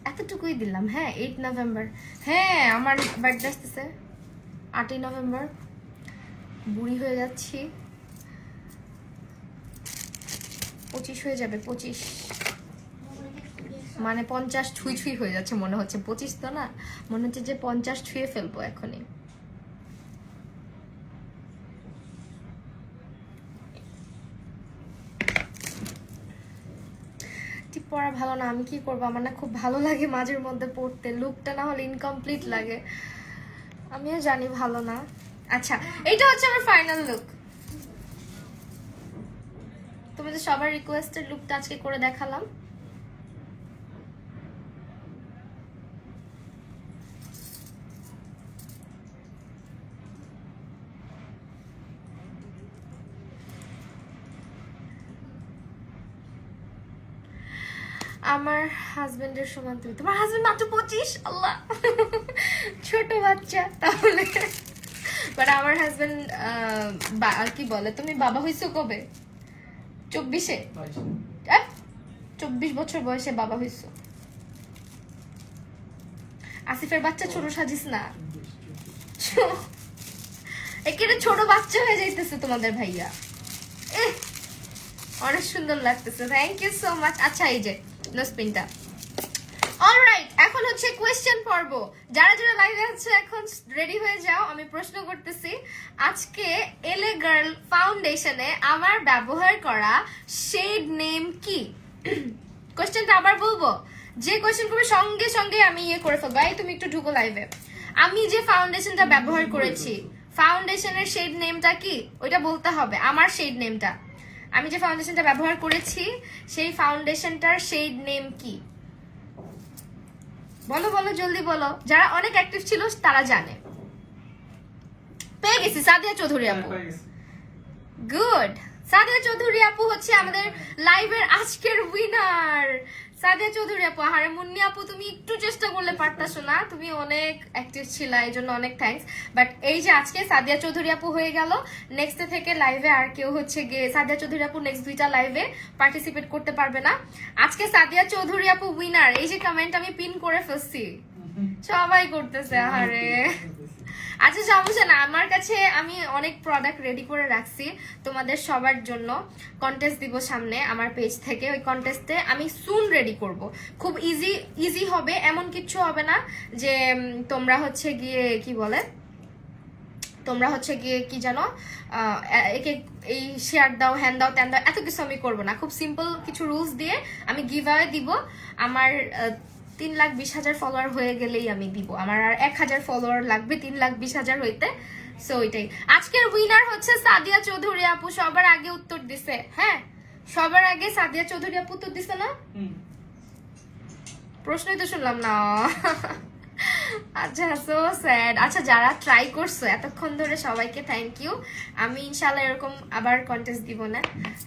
এতটুকুই দিলাম। হ্যাঁ 8 নভেম্বর, হ্যাঁ আমার বার্থডে আসতেছে। 8ই নভেম্বর, বুড়ি হয়ে যাচ্ছি, 25 হয়ে যাবে, 25 মানে 50 ছুঁই ছুঁই হয়ে যাচ্ছে মনে হচ্ছে, 25 তো না, মনে হচ্ছে যে 50 ছুঁয়ে ফেলবো এখনই। টিপ পরা ভালো না, আমি কি করবো, আমার না খুব ভালো লাগে মাঝের মধ্যে পড়তে, লুকটা না হলে ইনকমপ্লিট লাগে, আমিও জানি ভালো না। আচ্ছা, এইটা হচ্ছে আমার ফাইনাল লুক। তোমাদের সবার রিকোয়েস্টের লুকটা আজকে করে দেখালাম। আমার হাজবেন্ডের সমান তুমি, তোমার হাজবেন্ড মাত্র 25, আল্লাহ ছোট বাচ্চা তাহলে। বাট আমার হাজবেন্ড কি বলে, তুমি বাবা হইছো কবে? 24-এ? 24 বছর বয়সে বাবা হইছো। আসিফের বাচ্চা ছোট সাজিস না, একেবারে ছোট বাচ্চা হয়ে যাইতেছে তোমাদের ভাইয়া। অনেক সুন্দর লাগতেছে, থ্যাংক ইউ সো মাচ। আচ্ছা, এই যে নোসপিনটা। অলরাইট, এখন হচ্ছে কোয়েশ্চেন পর্ব। যারা যারা লাইভে আছে এখন রেডি হয়ে যাও, আমি প্রশ্ন করতেছি। আজকে এলএ গার্ল ফাউন্ডেশনে আমার ব্যবহার করা শেড নেম কি? কোয়েশ্চেনটা আবার বলবো, যে কোয়েশ্চেন করবে সঙ্গে সঙ্গে আমি ইয়ে করে ফেলবো। এই তুমি একটু ঢুকো লাইভে। আমি যে ফাউন্ডেশনটা ব্যবহার করেছি, ফাউন্ডেশনের শেড নেমটা কি ওইটা বলতে হবে, আমার শেড নেমটা। আমি যে ফাউন্ডেশনটা ব্যবহার করেছি সেই ফাউন্ডেশনটার শেড নেম কি? বলো বলো, জলদি বলো। যারা অনেক অ্যাক্টিভ ছিল তারা জানে। পেয়ে গেছি, সাদিয়া চৌধুরী আপু। গুড, সাদিয়া চৌধুরী আপু হচ্ছে আমাদের লাইভের আজকের উইনার। সাদিয়া চৌধুরী আপু, আরে মুন্নি আপু তুমি একটু চেষ্টা করলে পারতাছো না, তুমি অনেক অ্যাক্টিভ ছিলা, এই জন্য অনেক থ্যাঙ্কস। বাট এই যে আজকে সাদিয়া চৌধুরী আপু হয়ে গেল, নেক্সট থেকে লাইভে আর কেউ হচ্ছে গিয়ে সাদিয়া চৌধুরী আপু নেক্সট 2টা লাইভে পার্টিসিপেট করতে পারবে না। আজকে সাদিয়া চৌধুরী আপু উইনার। এই যে কমেন্ট আমি পিন করে ফেলছি, সবাই করতেছে, আরে আচ্ছা সমস্যা না, আমার কাছে আমি অনেক প্রোডাক্ট রেডি করে রাখছি তোমাদের সবার জন্য। কন্টেস্ট দিব সামনে আমার পেজ থেকে, ওই কন্টেস্টে আমি সুন রেডি করব। খুব ইজি হবে, এমন কিছু হবে না যে তোমরা হচ্ছে গিয়ে কি বলে, তোমরা হচ্ছে গিয়ে কি জানো একে এই শেয়ার দাও, হ্যান দাও, ত্যান দাও, এত কিছু আমি করবো না। খুব সিম্পল কিছু রুলস দিয়ে আমি গিভ অ্যাওয়ে দিব। আমার 3,20,000 ফলোয়ার হয়ে গেলেই আমি দিব। আমার আর 1,000 ফলোয়ার লাগবে 3,20,000 হইতে। সো ওইটাই আজকের উইনার হচ্ছে সাদিয়া চৌধুরী আপু। সবার আগে উত্তর দিছে, হ্যাঁ সবার আগে সাদিয়া চৌধুরী আপু উত্তর দিছে না? প্রশ্নই তো শুনলাম না। আচ্ছা, সো স্যাড। আচ্ছা, যারা ট্রাই করছো এতক্ষণ ধরে সবাইকে থ্যাংক ইউ। আমি ইনশাল্লাহ এরকম আবার কন্টেস্ট দিব না,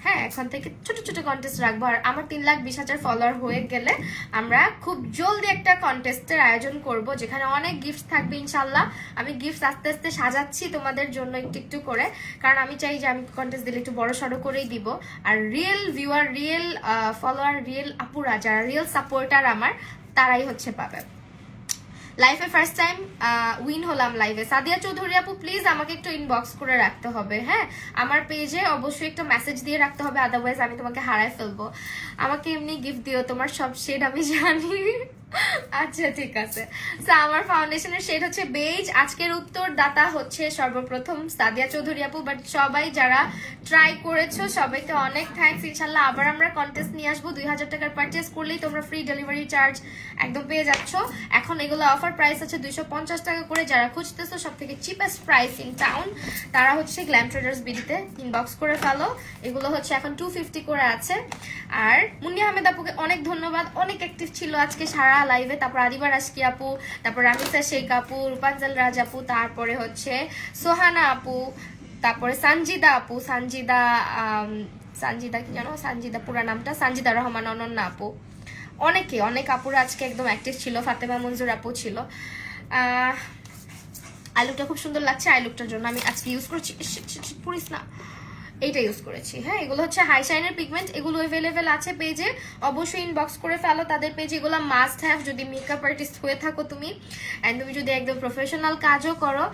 হ্যাঁ এখন থেকে ছোট ছোট কন্টেস্ট রাখবো। আর আমার 3,20,000 ফলোয়ার হয়ে গেলে আমরা খুব জলদি একটা কন্টেস্টের আয়োজন করব, যেখানে অনেক গিফট থাকবে ইনশাল্লাহ। আমি গিফট আস্তে আস্তে সাজাচ্ছি তোমাদের জন্য একটু একটু করে, কারণ আমি চাই যে আমি কন্টেস্ট দিলে একটু বড় সড়ো করেই দিব। আর real viewer, real follower, real আপুরা যারা রিয়েল সাপোর্টার আমার, তারাই হচ্ছে পাবে। লাইফে ফার্স্ট টাইম উইন হলাম লাইভে। সাদিয়া চৌধুরী আপু প্লিজ আমাকে একটু ইনবক্স করে রাখতে হবে, হ্যাঁ আমার পেজে অবশ্যই একটা মেসেজ দিয়ে রাখতে হবে, আদারওয়াইজ আমি তোমাকে হারায় ফেলবো। আমাকে এমনি গিফট দিও, তোমার সব শেড আমি জানি। আচ্ছা ঠিক আছে। সো আমার ফাউন্ডেশনের শেড হচ্ছে বেজ। আজকের উত্তর দাতা হচ্ছে সর্বপ্রথম সাদিয়া চৌধুরী আপু। বাট সবাই যারা ট্রাই করেছো সবাইকে অনেক থ্যাঙ্কস। ইনশাল্লাহ আবার আমরা কন্টেস্ট নিয়ে আসবো। 2,000 টাকার পারচেস করলেই তোমরা ফ্রি ডেলিভারি চার্জ একদম পেয়ে যাচ্ছ। এখন এগুলো অফার প্রাইস আছে 250 টাকা করে। যারা খুঁজতেছো সব থেকে চিপেস্ট প্রাইস ইন টাউন, তারা হচ্ছে গ্ল্যাম ট্রেডার্স বিডিতে ইনবক্স করে ফেলো। এগুলো হচ্ছে এখন 250 করে আছে। আর মুন্নি আহমেদ আপুকে অনেক ধন্যবাদ, অনেক অ্যাক্টিভ ছিল আজকে সারা লাইভে। তারপর আদিবার আশকি আপু, তারপর রামিসা শেখ আপু, রূপাঞ্জল রাজ আপু, তারপরে হচ্ছে সোহানা আপু, তারপরে সঞ্জিদা আপু, সঞ্জিদা কি জানো, সঞ্জিদা পুরা নামটা সঞ্জিদা রহমান, অনন্যা আপু, অনেক আপুরা আজকে একদম অ্যাক্টিভ ছিল। ফাতেমা মঞ্জুর আপু ছিল। আই লুকটা খুব সুন্দর লাগছে, আই লুকটার জন্য আমি আজকে ইউজ করছি। পুরিস না, এইটা ইউজ করেছি। হ্যাঁ, এগুলো হচ্ছে হাই শাইনের পিগমেন্ট, এগুলো অ্যাভেলেবেল আছে পেজে, অবশ্যই ইনবক্স করে ফেলো তাদের পেজে। এগুলো মাস্ট হ্যাভ যদি মেকআপ আর্টিস্ট হয়ে থাকো তুমি, অ্যান্ড তুমি যদি একদম প্রফেশনাল কাজও করো,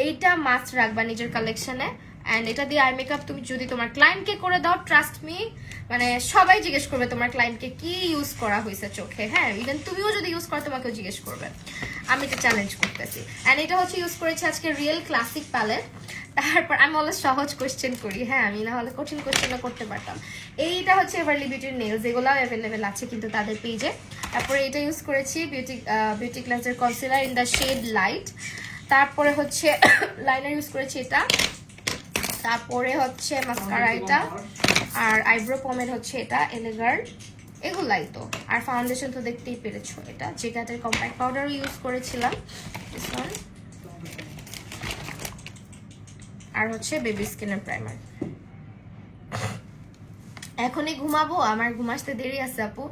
এইটা মাস্ট রাখবা নিজের কালেকশনে। অ্যান্ড এটা দিয়ে আই মেকআপ তুমি যদি তোমার ক্লায়েন্টকে করে দাও, ট্রাস্ট মি, মানে সবাই জিজ্ঞেস করবে তোমার ক্লায়েন্টকে কি ইউজ করা হয়েছে চোখে। হ্যাঁ, ইভেন তুমিও যদি ইউজ করো তোমাকেও জিজ্ঞেস করবে। আমি এটা চ্যালেঞ্জ করতেছি। অ্যান্ড এটা হচ্ছে ইউজ করেছি আজকে রিয়েল ক্লাসিক প্যালেট। তারপর আমি অলওয়েজ সহজ কোয়েশ্চেন করি, হ্যাঁ, আমি না হলে কঠিন কোয়েশ্চেনও করতে পারতাম। এইটা হচ্ছে এভারলি বিউটির নেলস, এগুলো অ্যাভেলেবেল আছে কিন্তু তাদের পেজে। তারপরে এটা ইউজ করেছি বিউটি ক্লাসের concealer in the shade light. তারপরে হচ্ছে লাইনার ইউজ করেছি এটা। তারপরে হচ্ছে মাস্কারা এটা, আর আইব্রো পমেড হচ্ছে এটা এলেগার। এগুলাই তো। আর ফাউন্ডেশন তো দেখতেই পেরেছো, এটা জেগাটের কম্প্যাক্ট পাউডারও ইউজ করেছিলাম, দিস ওয়ান। আর হচ্ছে বেবি স্কিনের প্রাইমার। এখনই ঘুমাবো, আমার ঘুমাসতে দেরি আছে আপু।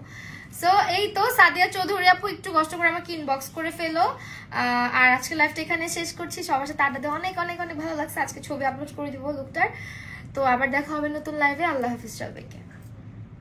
সো এই তো সাদিয়া চৌধুরী আপু, একটু কষ্ট করে আমাকে ইনবক্স করে ফেলো। আর আজকে লাইভটা এখানে শেষ করছি। সবার সাথে আড্ডা দিয়ে অনেক অনেক অনেক ভালো লাগছে। আজকে ছবি আপলোড করে দিব লুকটার। তো আবার দেখা হবে নতুন লাইভে। আল্লাহ হাফিজ সবাইকে।